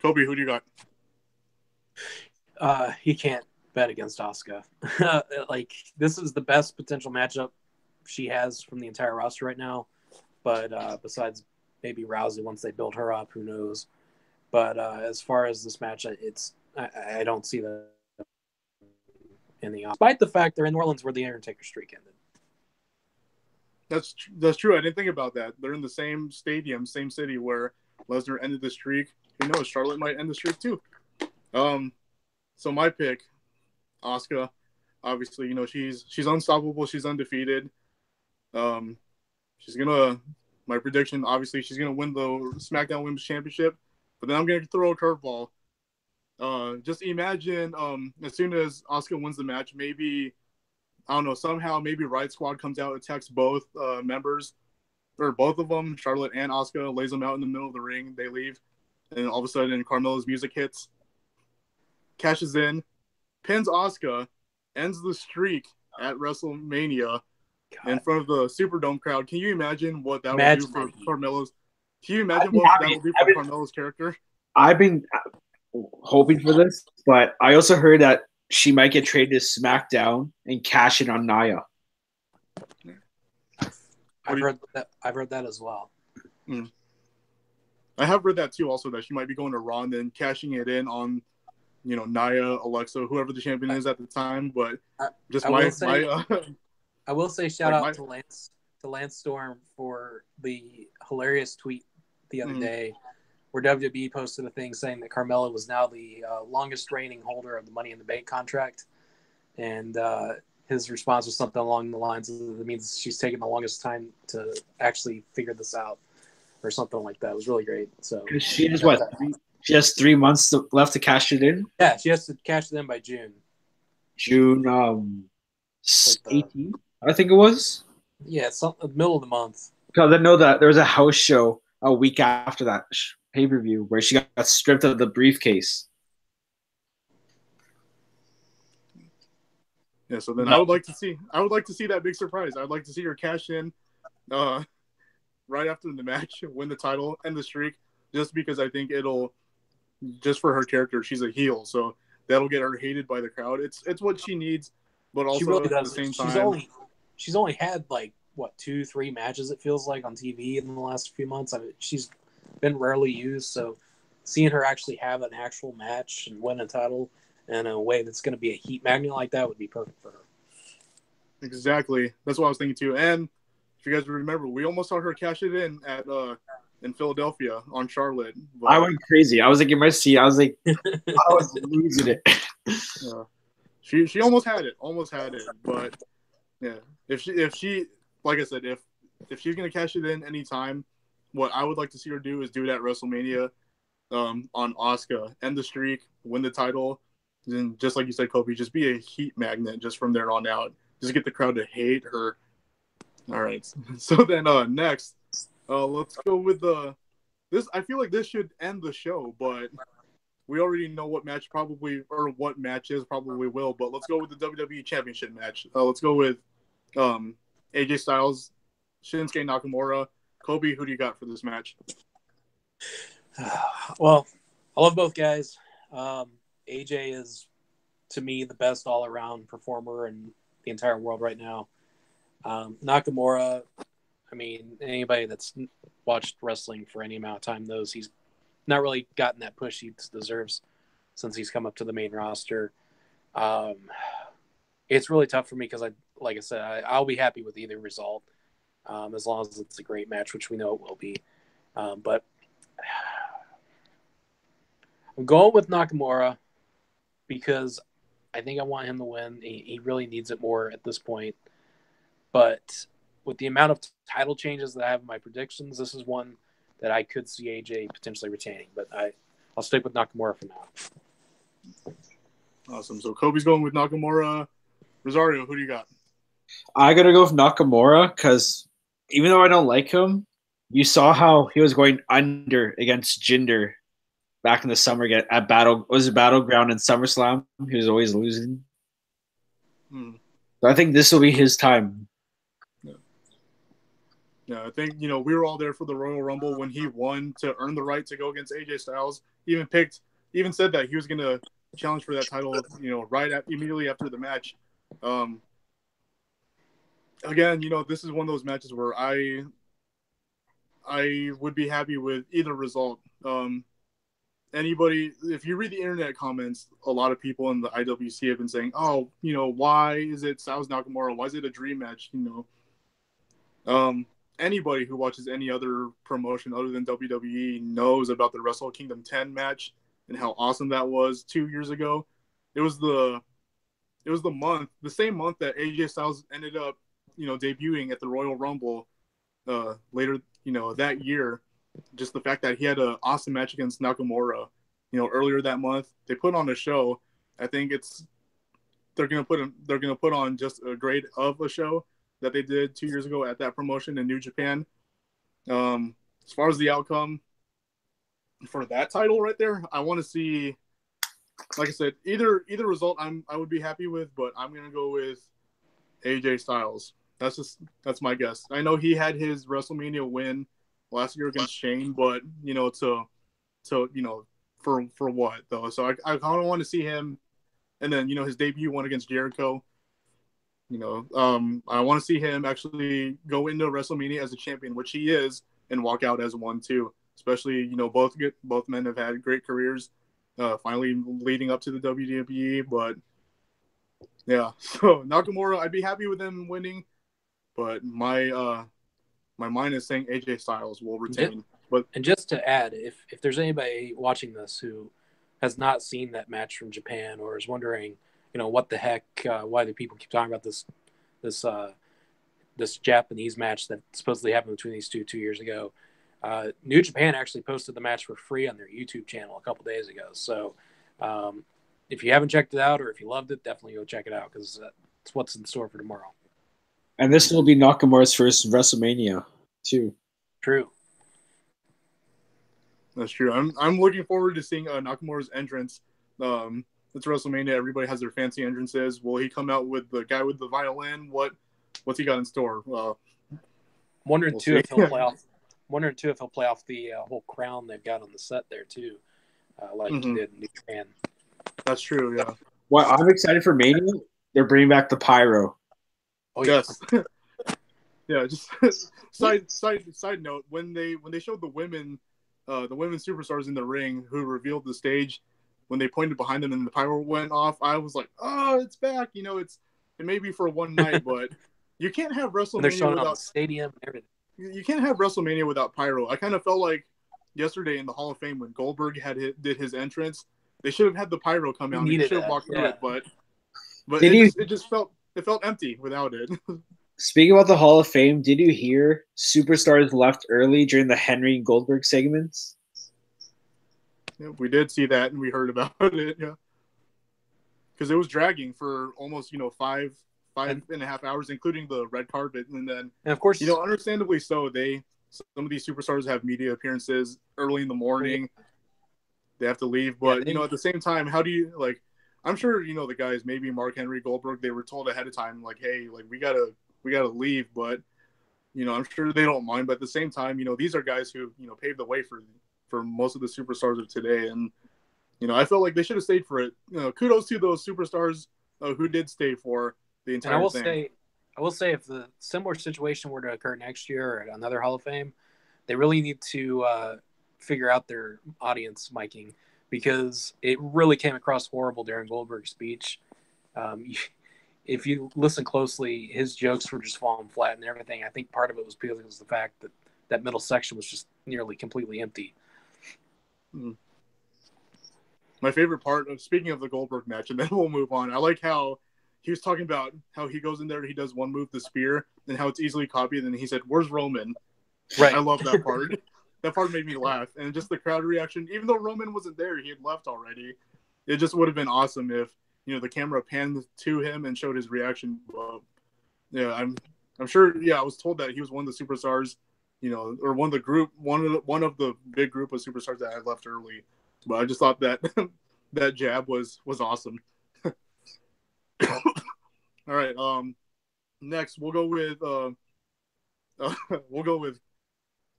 Kobe, who do you got? He can't bet against Asuka. This is the best potential matchup she has from the entire roster right now. But besides maybe Rousey, once they build her up, who knows? But as far as this match, I don't see that in the despite the fact they're in New Orleans where the Undertaker streak ended. That's true. I didn't think about that. They're in the same stadium, same city where Lesnar ended the streak. Who knows? Charlotte might end the streak too. So my pick, Asuka. Obviously, she's unstoppable. She's undefeated. My prediction, obviously, she's gonna win the SmackDown Women's Championship. But then I'm gonna throw a curveball. Just imagine, as soon as Asuka wins the match, maybe, I don't know, somehow maybe Riot Squad comes out, attacks both members, or both of them, Charlotte and Asuka, lays them out in the middle of the ring. They leave, and all of a sudden, Carmella's music hits, cashes in, pins Asuka, ends the streak at WrestleMania in front of the Superdome crowd. Can you imagine what that would do for Carmella's? Can you imagine what that would do for Carmella's character? I've been hoping for this, but I also heard that she might get traded to SmackDown and cash in on Nia. I've heard that as well. I have read that too. Also, that she might be going to Raw and then cashing it in on, Nia, Alexa, whoever the champion is at the time. But I will say shout out to Lance Storm for the hilarious tweet the other day, where WWE posted a thing saying that Carmella was now the longest reigning holder of the Money in the Bank contract, and his response was something along the lines of, "It means she's taking the longest time to actually figure this out," or something like that. It was really great. So she has She has 3 months left to cash it in. Yeah, she has to cash it in by June. June 18th, I think it was. Yeah, it's the middle of the month. Because I know that there was a house show a week after that pay-per-view where she got stripped of the briefcase. Yeah, so then I would like to see that big surprise. I would like to see her cash in right after the match, win the title, end the streak, just because I think it'll, just for her character, she's a heel, so that'll get her hated by the crowd. It's what she needs, but also really at the same time, she's only had 2-3 matches, it feels like, on TV in the last few months. I mean, she's been rarely used, so seeing her actually have an actual match and win a title in a way that's going to be a heat magnet like that would be perfect for her. Exactly, that's what I was thinking too. And if you guys remember, we almost saw her cash it in at in Philadelphia on Charlotte. But I went crazy. I was in my seat. I was I was losing it. She almost had it. But yeah, if she like I said, if if she's gonna cash it in anytime, what I would like to see her do is do it at WrestleMania, on Asuka, end the streak, win the title, and just like you said, Kobe, just be a heat magnet just from there on out. Just get the crowd to hate her. All right. So then next, let's go with this. I feel like this should end the show, but we already know what match what matches probably will. But let's go with the WWE Championship match. Let's go with AJ Styles, Shinsuke Nakamura. Kobe, who do you got for this match? Well, I love both guys. AJ is, to me, the best all-around performer in the entire world right now. Nakamura, I mean, anybody that's watched wrestling for any amount of time knows he's not really gotten that push he deserves since he's come up to the main roster. It's really tough for me because, like I said, I'll be happy with either result as long as it's a great match, which we know it will be. But I'm going with Nakamura because I think I want him to win. He really needs it more at this point. But with the amount of title changes that I have in my predictions, this is one that I could see AJ potentially retaining. But I'll stick with Nakamura for now. Awesome. So Kobe's going with Nakamura. Rosario, who do you got? I gotta go with Nakamura because even though I don't like him, you saw how he was going under against Jinder back in the summer at Battleground in SummerSlam. He was always losing. So I think this will be his time. Yeah, I think, we were all there for the Royal Rumble when he won to earn the right to go against AJ Styles. He even said that he was going to challenge for that title, immediately after the match. Again, this is one of those matches where I would be happy with either result. Anybody, if you read the internet comments, a lot of people in the IWC have been saying, "Oh, why is it Styles Nakamura? Why is it a dream match?" Anybody who watches any other promotion other than WWE knows about the Wrestle Kingdom 10 match and how awesome that was 2 years ago. It was the same month that AJ Styles ended up, debuting at the Royal Rumble later, that year. Just the fact that he had an awesome match against Nakamura, earlier that month. They put on a show. I think they're gonna put on just a grade of a show that they did 2 years ago at that promotion in New Japan. As far as the outcome for that title right there, I want to see, like I said, either result I would be happy with, but I'm gonna go with AJ Styles. That's my guess. I know he had his WrestleMania win last year against Shane, but for what though? So I kind of want to see him, and then his debut one against Jericho. I want to see him actually go into WrestleMania as a champion, which he is, and walk out as one too. Especially, both men have had great careers, finally leading up to the WWE. But yeah, so Nakamura, I'd be happy with him winning, but my mind is saying AJ Styles will retain. And just to add, if there's anybody watching this who has not seen that match from Japan or is wondering, what the heck, why do people keep talking about this Japanese match that supposedly happened between these 2 years ago? New Japan actually posted the match for free on their YouTube channel a couple days ago. So if you haven't checked it out or if you loved it, definitely go check it out because it's what's in store for tomorrow. And this will be Nakamura's first WrestleMania too. True. That's true. I'm looking forward to seeing Nakamura's entrance. It's WrestleMania. Everybody has their fancy entrances. Will he come out with the guy with the violin? What's he got in store? Wondering too if he'll play off the whole crown they've got on the set there too, like he did in New Japan. That's true. Yeah. Well, I'm excited for Mania. They're bringing back the pyro. Oh yes. Yeah. Just side note, when they showed the women superstars in the ring who revealed the stage, when they pointed behind them and the pyro went off, I was like, "Oh, it's back!" It may be for one night, but you can't have WrestleMania without the stadium and everything. You can't have WrestleMania without pyro. I kind of felt like yesterday in the Hall of Fame when Goldberg did his entrance, they should have had the pyro come out. They should have walked through it, but it felt empty without it. Speaking about the Hall of Fame, did you hear superstars left early during the Henry Goldberg segments? Yeah, we did see that and we heard about it. Yeah, because it was dragging for almost five and a half hours, including the red carpet, and then of course, understandably so. Some of these superstars have media appearances early in the morning. They have to leave, but at the same time, how do you like? I'm sure the guys, maybe Mark Henry, Goldberg, they were told ahead of time, like, hey, like we gotta leave, but I'm sure they don't mind. But at the same time, these are guys who paved the way for most of the superstars of today, and I felt like they should have stayed for it. Kudos to those superstars who did stay for the entire thing. I will say, if the similar situation were to occur next year at another Hall of Fame, they really need to figure out their audience miking, because it really came across horrible during Goldberg's speech. If you listen closely, his jokes were just falling flat and everything. I think part of it was because of the fact that that middle section was just nearly completely empty. My favorite part of, speaking of the Goldberg match, and then we'll move on, I like how he was talking about how he goes in there, he does one move, the spear, and how it's easily copied, and he said, "Where's Roman?" Right. I love that part. That part made me laugh, and just the crowd reaction. Even though Roman wasn't there, he had left already. It just would have been awesome if the camera panned to him and showed his reaction. Yeah, I'm sure. Yeah, I was told that he was one of the superstars, or one of the big group of superstars that had left early. But I just thought that that jab was awesome. All right. Next we'll go with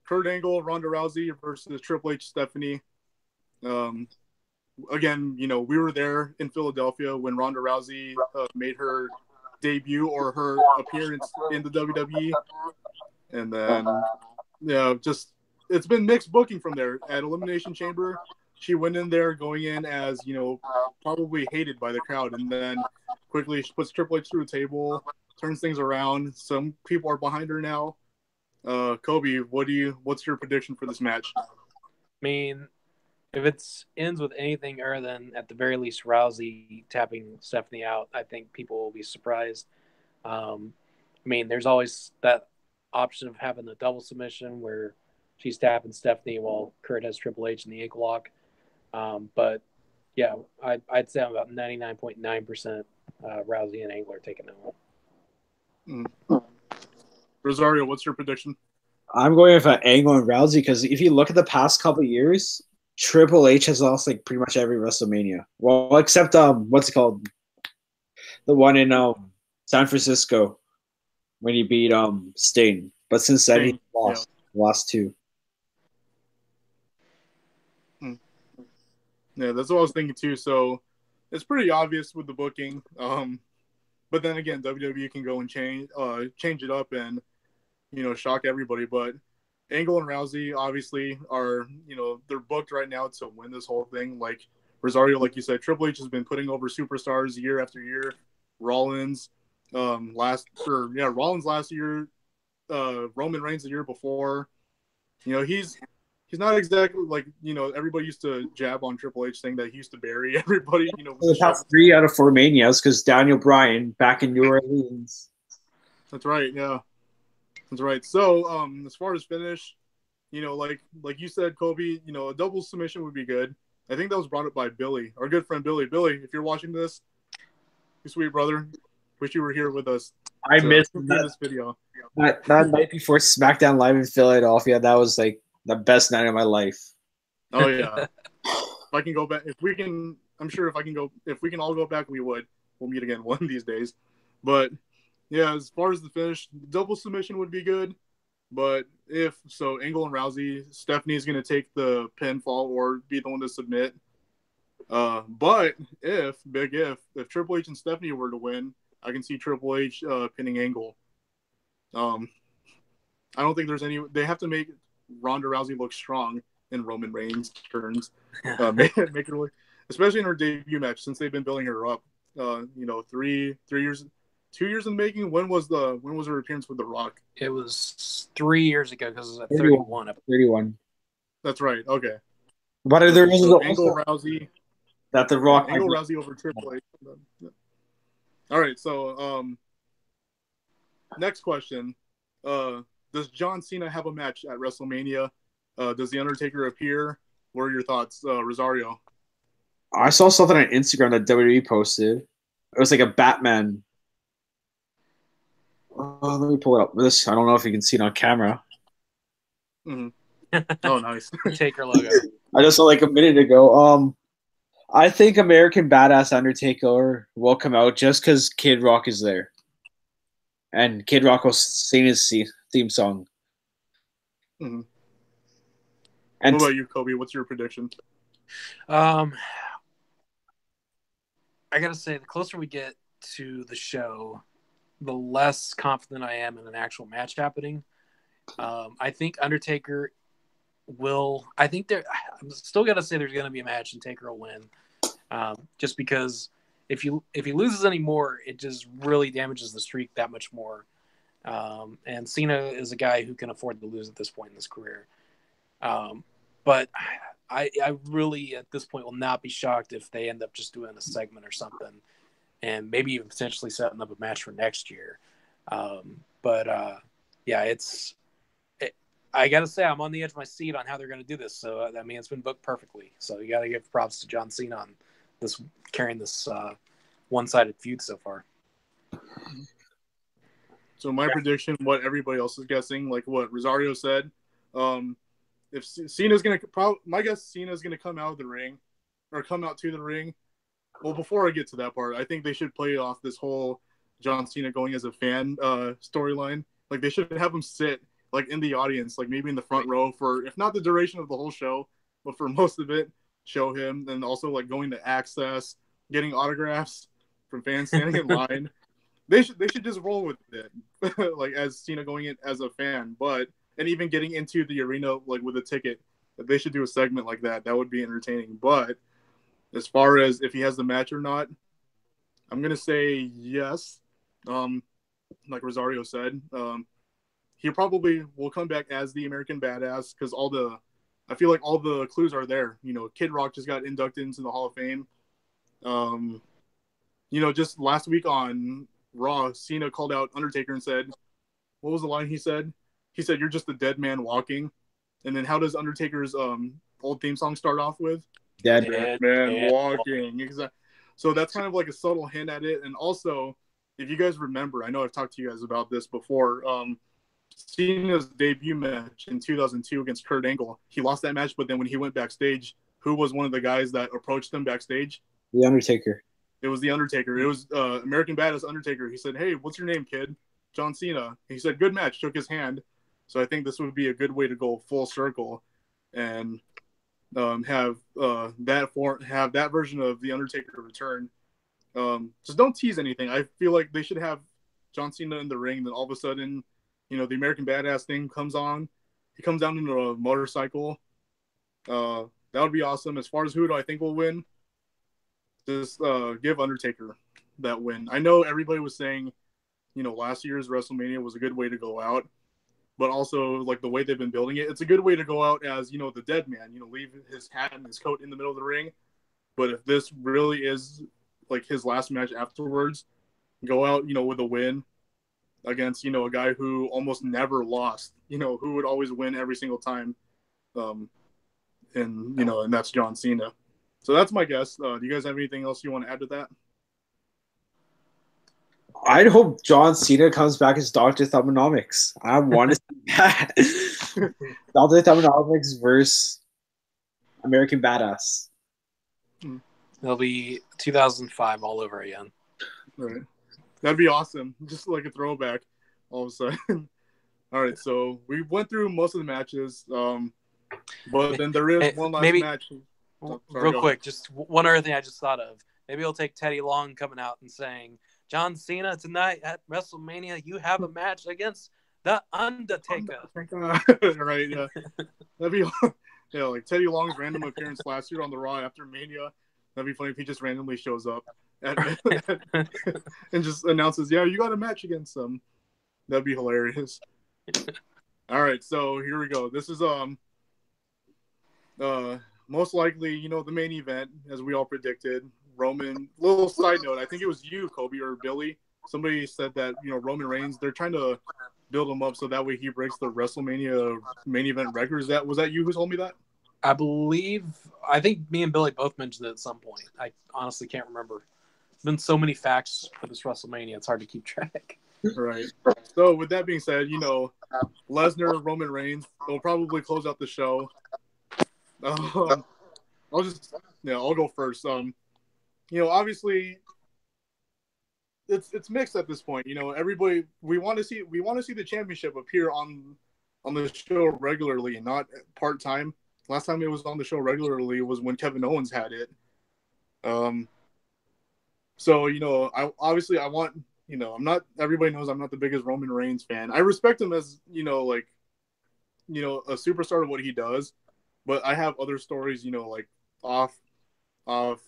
Kurt Angle, Ronda Rousey versus Triple H, Stephanie. Again, we were there in Philadelphia when Ronda Rousey made her debut or her appearance in the WWE, and then just it's been mixed booking from there. At Elimination Chamber, she went in there going in as probably hated by the crowd, and then quickly she puts Triple H through a table, turns things around. Some people are behind her now. Kobe, what's your prediction for this match? I mean, if it ends with anything other than, at the very least, Rousey tapping Stephanie out, I think people will be surprised. I mean, there's always that option of having a double submission where she's tapping Stephanie while Kurt has Triple H in the ankle lock. But yeah, I'd say I'm about 99.9% Rousey and Angle are taking that one. Rosario, what's your prediction? I'm going with Angle and Rousey, because if you look at the past couple of years, Triple H has lost like pretty much every WrestleMania. Well, except what's it called? The one in San Francisco when he beat Sting. But since then he lost two. Yeah, that's what I was thinking too. So it's pretty obvious with the booking. But then again, WWE can go and change it up and shock everybody. But Angle and Rousey obviously are they're booked right now to win this whole thing. Like Rosario, like you said, Triple H has been putting over superstars year after year. Rollins, Rollins last year, Roman Reigns the year before. He's not exactly like everybody used to jab on Triple H saying that he used to bury everybody. The past 3 out of 4 Manias, because Daniel Bryan back in New Orleans. That's right. Yeah, that's right. So as far as finish, like you said, Kobe, a double submission would be good. I think that was brought up by Billy, our good friend Billy. Billy, if you're watching this, you sweet brother, wish you were here with us. I missed this video. That night before SmackDown Live in Philadelphia, that was like the best night of my life. Oh yeah. If I can go back, if we can all go back, we would. We'll meet again one of these days. But yeah, as far as the finish, double submission would be good. But if so, Angle and Rousey, Stephanie's going to take the pinfall or be the one to submit. But if Triple H and Stephanie were to win, I can see Triple H pinning Angle. I don't think there's any. They have to make Ronda Rousey look strong in Roman Reigns' turns. Make her look, especially in her debut match, since they've been building her up. 3 years, 2 years in the making. When was her appearance with The Rock? It was 3 years ago, because it was at 31. 31. That's right. Okay. But there was also Angle Rousey. That The Rock. Angle Rousey over Triple H. All right. So next question. Does John Cena have a match at WrestleMania? Does The Undertaker appear? What are your thoughts, Rosario? I saw something on Instagram that WWE posted. It was like a Batman. Let me pull it up. This I don't know if you can see it on camera. Mm-hmm. Oh, nice. Taker logo. I just saw like a minute ago. I think American Badass Undertaker will come out just because Kid Rock is there, and Kid Rock will sing his theme song. Mm-hmm. And what about you, Kobe? What's your prediction? I gotta say, the closer we get to the show, the less confident I am in an actual match happening. I think Undertaker will. I think there. I'm still gonna say there's gonna be a match and Taker will win, just because if he loses anymore, it just really damages the streak that much more. And Cena is a guy who can afford to lose at this point in his career. But I really at this point will not be shocked if they end up just doing a segment or something, and maybe even potentially setting up a match for next year. Yeah, I got to say, I'm on the edge of my seat on how they're going to do this. So, I mean, it's been booked perfectly. So, you got to give props to John Cena on carrying this one-sided feud so far. So, my prediction, what everybody else is guessing, like what Rosario said, if Cena's going to, my guess, Cena's going to come out of the ring or come out to the ring. Well, before I get to that part, I think they should play off this whole John Cena going as a fan storyline. Like, they should have him sit like in the audience, like maybe in the front row for, if not the duration of the whole show, but for most of it, show him. And also like going to Access, getting autographs from fans standing in line. They should just roll with it, like as Cena going in as a fan, and even getting into the arena like with a ticket. If they should do a segment like that, that would be entertaining. But as far as if he has the match or not, I'm gonna say yes. Like Rosario said, he probably will come back as the American Badass because I feel like all the clues are there. You know, Kid Rock just got inducted into the Hall of Fame. Just last week on Raw, Cena called out Undertaker and said, what was the line he said? He said, "You're just a dead man walking." And then how does Undertaker's old theme song start off with? Dead man walking. Exactly. So that's kind of like a subtle hint at it. And also, if you guys remember, I know I've talked to you guys about this before. Cena's debut match in 2002 against Kurt Angle, he lost that match, but then when he went backstage, who was one of the guys that approached him backstage? The Undertaker. It was the Undertaker. It was American Badass Undertaker. He said, "Hey, what's your name, kid?" John Cena. He said, "Good match." Shook his hand. So I think this would be a good way to go full circle, and have that version of the Undertaker return. Just don't tease anything. I feel like they should have John Cena in the ring. Then all of a sudden, the American Badass thing comes on. He comes down into a motorcycle. That would be awesome. As far as who do I think will win, just give Undertaker that win. I know everybody was saying, last year's WrestleMania was a good way to go out, but also like the way they've been building it, it's a good way to go out as, the dead man, leave his hat and his coat in the middle of the ring. But if this really is like his last match afterwards, go out, with a win against, a guy who almost never lost, who would always win every single time. And that's John Cena. So that's my guess. Do you guys have anything else you want to add to that? I'd hope John Cena comes back as Dr. Thumbnomics. I want to see that. Dr. Thumbnomics versus American Badass. It'll be 2005 all over again. Right. That'd be awesome. Just like a throwback all of a sudden. All right, so we went through most of the matches, but then there is one last match. Real quick, just one other thing I just thought of. Maybe it'll take Teddy Long coming out and saying, "John Cena, tonight at WrestleMania, you have a match against The Undertaker." Right, yeah. That'd be like Teddy Long's random appearance last year on the Raw after Mania. That'd be funny if he just randomly shows up and just announces, "Yeah, you got a match against them." That'd be hilarious. All right, so here we go. This is most likely, the main event, as we all predicted. Roman. Little side note, I think it was you, Kobe, or Billy, somebody said that Roman Reigns, they're trying to build him up so that way he breaks the WrestleMania main event record. Was that you who told me that? I think me and Billy both mentioned it at some point. I honestly can't remember. There's been so many facts for this WrestleMania, it's hard to keep track. Right. So with that being said, Lesnar, Roman Reigns, they'll probably close out the show. I'll go first. Obviously it's mixed at this point. Everybody we want to see the championship appear on the show regularly and not part time. Last time it was on the show regularly was when Kevin Owens had it. So I want. Everybody knows I'm not the biggest Roman Reigns fan. I respect him as, a superstar of what he does, but I have other stories, off, off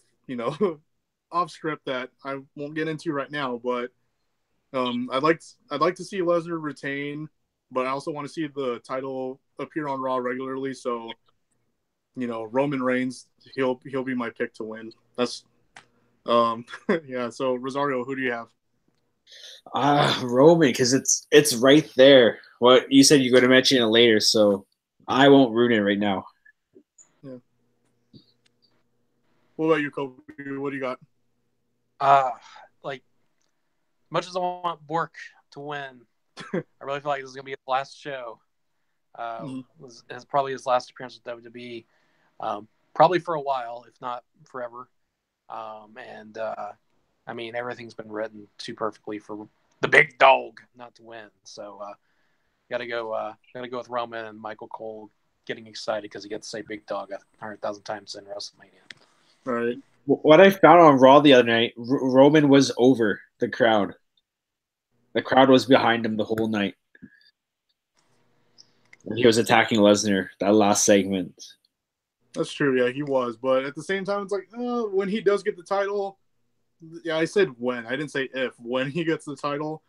script that I won't get into right now, but I'd like to see Lesnar retain, but I also want to see the title appear on Raw regularly. So, Roman Reigns, he'll be my pick to win. That's yeah. So Rosario, who do you have? Roman, because it's right there. What you said, you're going to mention it later, so I won't ruin it right now. Yeah. What about you, Kobe? What do you got? Much as I want Bork to win, I really feel like this is going to be his last show. It's probably his last appearance with WWE, probably for a while, if not forever. I mean, everything's been written too perfectly for the big dog not to win. So, gotta go with Roman and Michael Cole getting excited because he gets to say big dog 100,000 times in WrestleMania. All right. What I found on Raw the other night, Roman was over the crowd. The crowd was behind him the whole night. And he was attacking Lesnar that last segment. That's true. Yeah, he was. But at the same time, it's like, when he does get the title, yeah, I said when. I didn't say if. When he gets the title,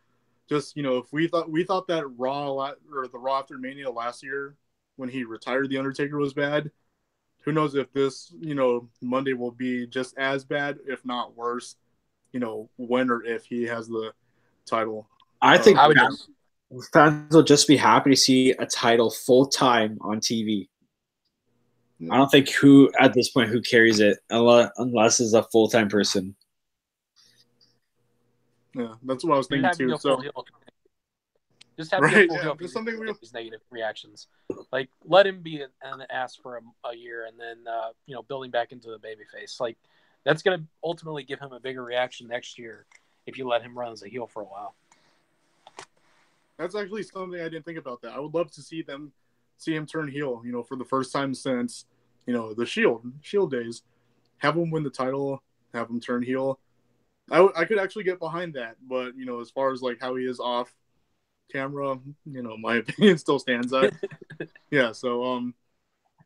just if we thought that Raw or the Raw after Mania last year when he retired the Undertaker was bad, who knows if this Monday will be just as bad, if not worse. When or if he has the title. I think fans will just be happy to see a title full time on TV. I don't think at this point who carries it unless it's a full time person. Yeah, that's what I was thinking too. So just have to go full heel for these negative reactions. Like, let him be an ass for a year, and then building back into the babyface. Like, that's going to ultimately give him a bigger reaction next year if you let him run as a heel for a while. That's actually something I didn't think about. That I would love to see him turn heel. For the first time since the Shield days. Have him win the title. Have him turn heel. I could actually get behind that, but as far as like how he is off camera, my opinion still stands up. Yeah, so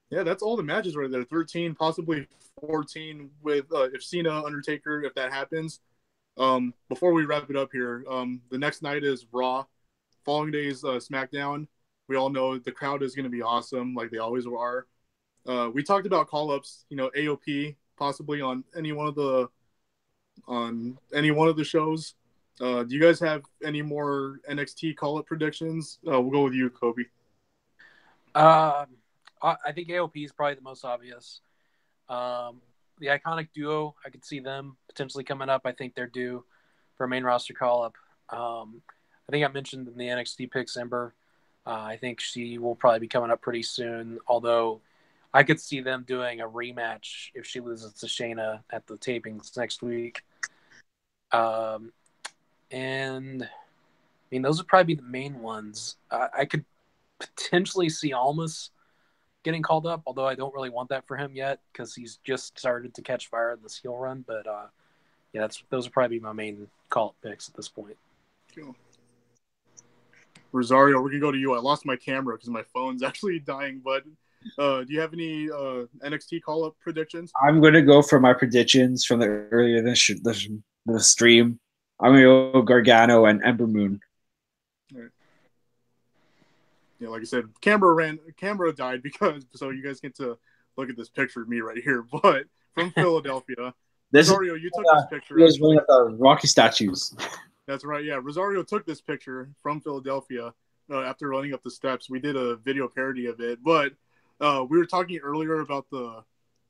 yeah, that's all the matches right there. 13, possibly 14 with if Cena, Undertaker, if that happens. Before we wrap it up here, the next night is Raw. Following day is SmackDown. We all know the crowd is going to be awesome, like they always are. We talked about call-ups, AOP possibly on any one of the shows. Do you guys have any more NXT call-up predictions? We'll go with you, Kobe. I think AOP is probably the most obvious. The Iconic Duo, I could see them potentially coming up. I think they're due for a main roster call-up. I think I mentioned in the NXT picks Ember. I think she will probably be coming up pretty soon, although I could see them doing a rematch if she loses to Shayna at the tapings next week. And I mean, those would probably be the main ones. I could potentially see Almas getting called up, although I don't really want that for him yet because he's just started to catch fire in this heel run. But yeah, those would probably be my main call-up picks at this point. Cool. Rosario, we can go to you. I lost my camera because my phone's actually dying, but do you have any NXT call-up predictions? I'm going to go for my predictions from the earlier the stream. I'm going to go Gargano and Ember Moon. Right. Yeah, like I said, camera died so you guys get to look at this picture of me right here. But from Philadelphia, Rosario, you took this picture. He was one of the Rocky statues. That's right. Yeah, Rosario took this picture from Philadelphia after running up the steps. We did a video parody of it, but we were talking earlier about the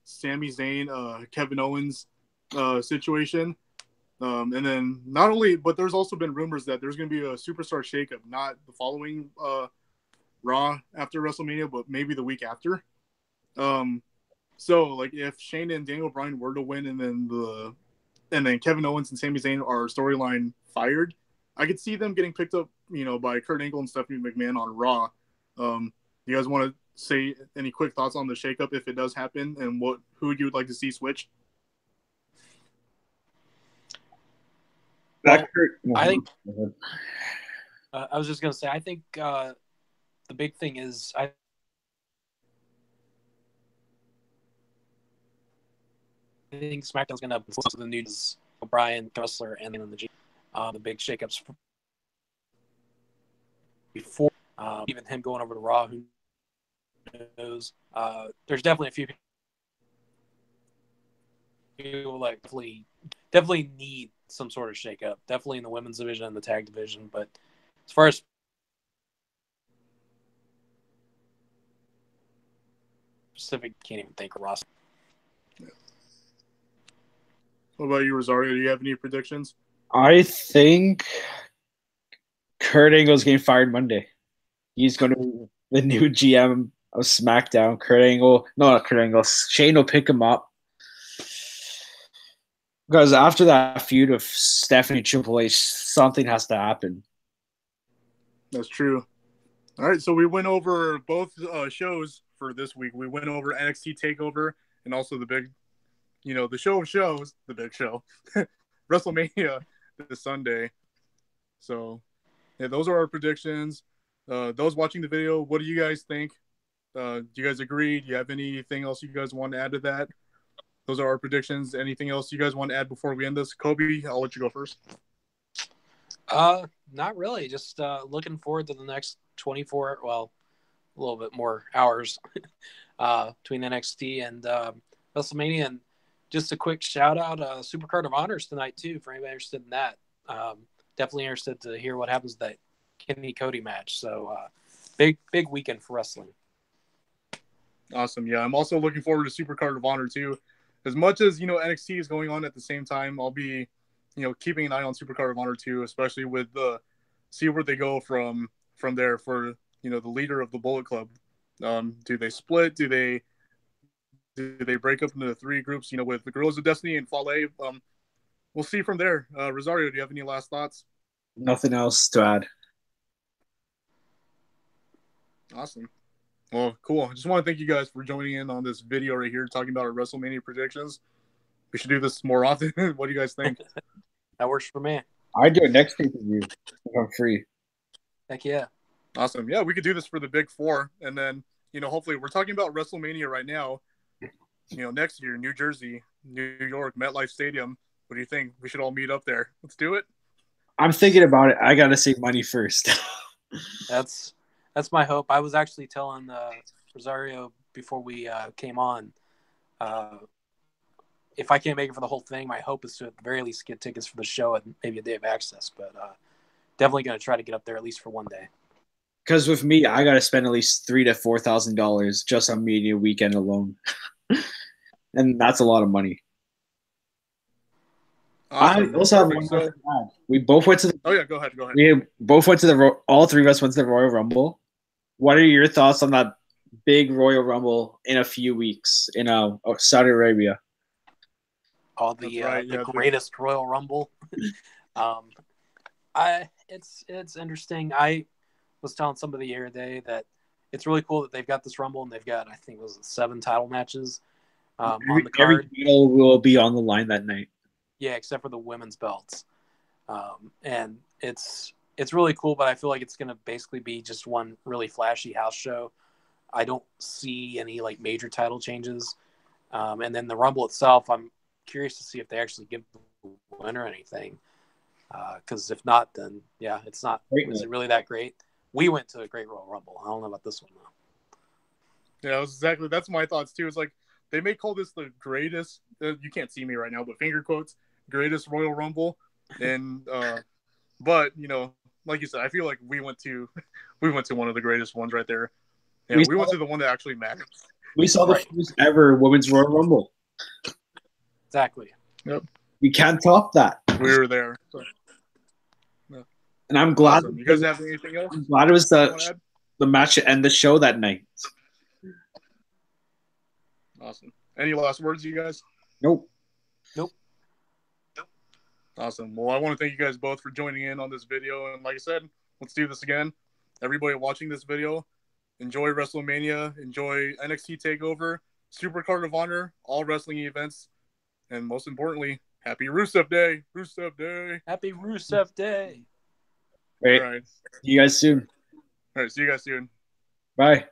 Sami Zayn, Kevin Owens situation. And then not only, but there's also been rumors that there's going to be a superstar shakeup, not the following Raw after WrestleMania, but maybe the week after. So like if Shane and Daniel Bryan were to win, and then Kevin Owens and Sami Zayn are storyline fired, I could see them getting picked up, by Kurt Angle and Stephanie McMahon on Raw. You guys want to say any quick thoughts on the shakeup if it does happen, and who you would like to see switch? Well, I think I was just gonna say I think the big thing is I think SmackDown's gonna have the news O'Brien, Wrestler, and then the big shakeups before even him going over to Raw. Who knows? There's definitely a few people like definitely need some sort of shakeup. Definitely in the women's division and the tag division. But as far as specific, can't even think of Ross. Yeah. What about you, Rosario? Do you have any predictions? I think Kurt Angle's getting fired Monday. He's going to be the new GM of SmackDown. Not Kurt Angle. Shane will pick him up. Because after that feud of Stephanie Triple H, something has to happen. That's true. All right, so we went over both shows for this week. We went over NXT TakeOver and also the big, the show of shows, the big show, WrestleMania this Sunday. So, yeah, those are our predictions. Those watching the video, what do you guys think? Do you guys agree? Do you have anything else you guys want to add to that? Those are our predictions. Anything else you guys want to add before we end this? Kobe, I'll let you go first. Not really. Just looking forward to the next 24, well, a little bit more hours between NXT and WrestleMania. And just a quick shout out, Supercard of Honors tonight too, for anybody interested in that. Definitely interested to hear what happens with that Kenny Cody match. So big weekend for wrestling. Awesome. Yeah, I'm also looking forward to Supercard of Honor too. As much as NXT is going on at the same time, I'll be keeping an eye on Supercard of Honor too, especially with see where they go from there for the leader of the Bullet Club. Do they split? Do they break up into three groups? With the Guerrillas of Destiny and Fale. We'll see from there. Rosario, do you have any last thoughts? Nothing else to add. Awesome. Well, cool. I just want to thank you guys for joining in on this video right here, talking about our WrestleMania predictions. We should do this more often. What do you guys think? That works for me. I do it next pay-per-view if I'm free. Heck yeah. Awesome. Yeah, we could do this for the Big Four. And then, hopefully we're talking about WrestleMania right now. Next year, New Jersey, New York, MetLife Stadium. What do you think? We should all meet up there. Let's do it. I'm thinking about it. I got to save money first. That's my hope. I was actually telling Rosario before we came on, if I can't make it for the whole thing, my hope is to at the very least get tickets for the show and maybe a day of access. But definitely going to try to get up there at least for one day. Because with me, I got to spend at least $3,000 to $4,000 just on media weekend alone, and that's a lot of money. Awesome. I also have one more to add. We both went to the. Oh yeah, go ahead. We both went to the. All three of us went to the Royal Rumble. What are your thoughts on that big Royal Rumble in a few weeks in Saudi Arabia? The greatest Royal Rumble. It's interesting. I was telling somebody the other day that it's really cool that they've got this Rumble and they've got, I think, 7 title matches on the card. Every title will be on the line that night. Yeah, except for the women's belts. And it's really cool, but I feel like it's going to basically be just one really flashy house show. I don't see any major title changes. And then the Rumble itself, I'm curious to see if they actually give the winner anything. Because if not, then yeah, it's not. Is it really that great? We went to a great Royal Rumble. I don't know about this one though. Yeah, that's my thoughts too. It's like they may call this the greatest. You can't see me right now, but finger quotes, greatest Royal Rumble in But like you said, I feel like we went to one of the greatest ones right there. Yeah, we went to the one that actually matters. We saw the first ever Women's Royal Rumble. Exactly. Yep. You can't top that. We were there. So. Yeah. And I'm glad. Awesome. You guys have anything else? I'm glad it was the match to end the show that night. Awesome. Any last words, you guys? Nope. Awesome. Well, I want to thank you guys both for joining in on this video. And like I said, let's do this again. Everybody watching this video, enjoy WrestleMania, enjoy NXT TakeOver, Supercard of Honor, all wrestling events, and most importantly, happy Rusev Day. Rusev Day. Happy Rusev Day. Great. All right. See you guys soon. All right. See you guys soon. Bye.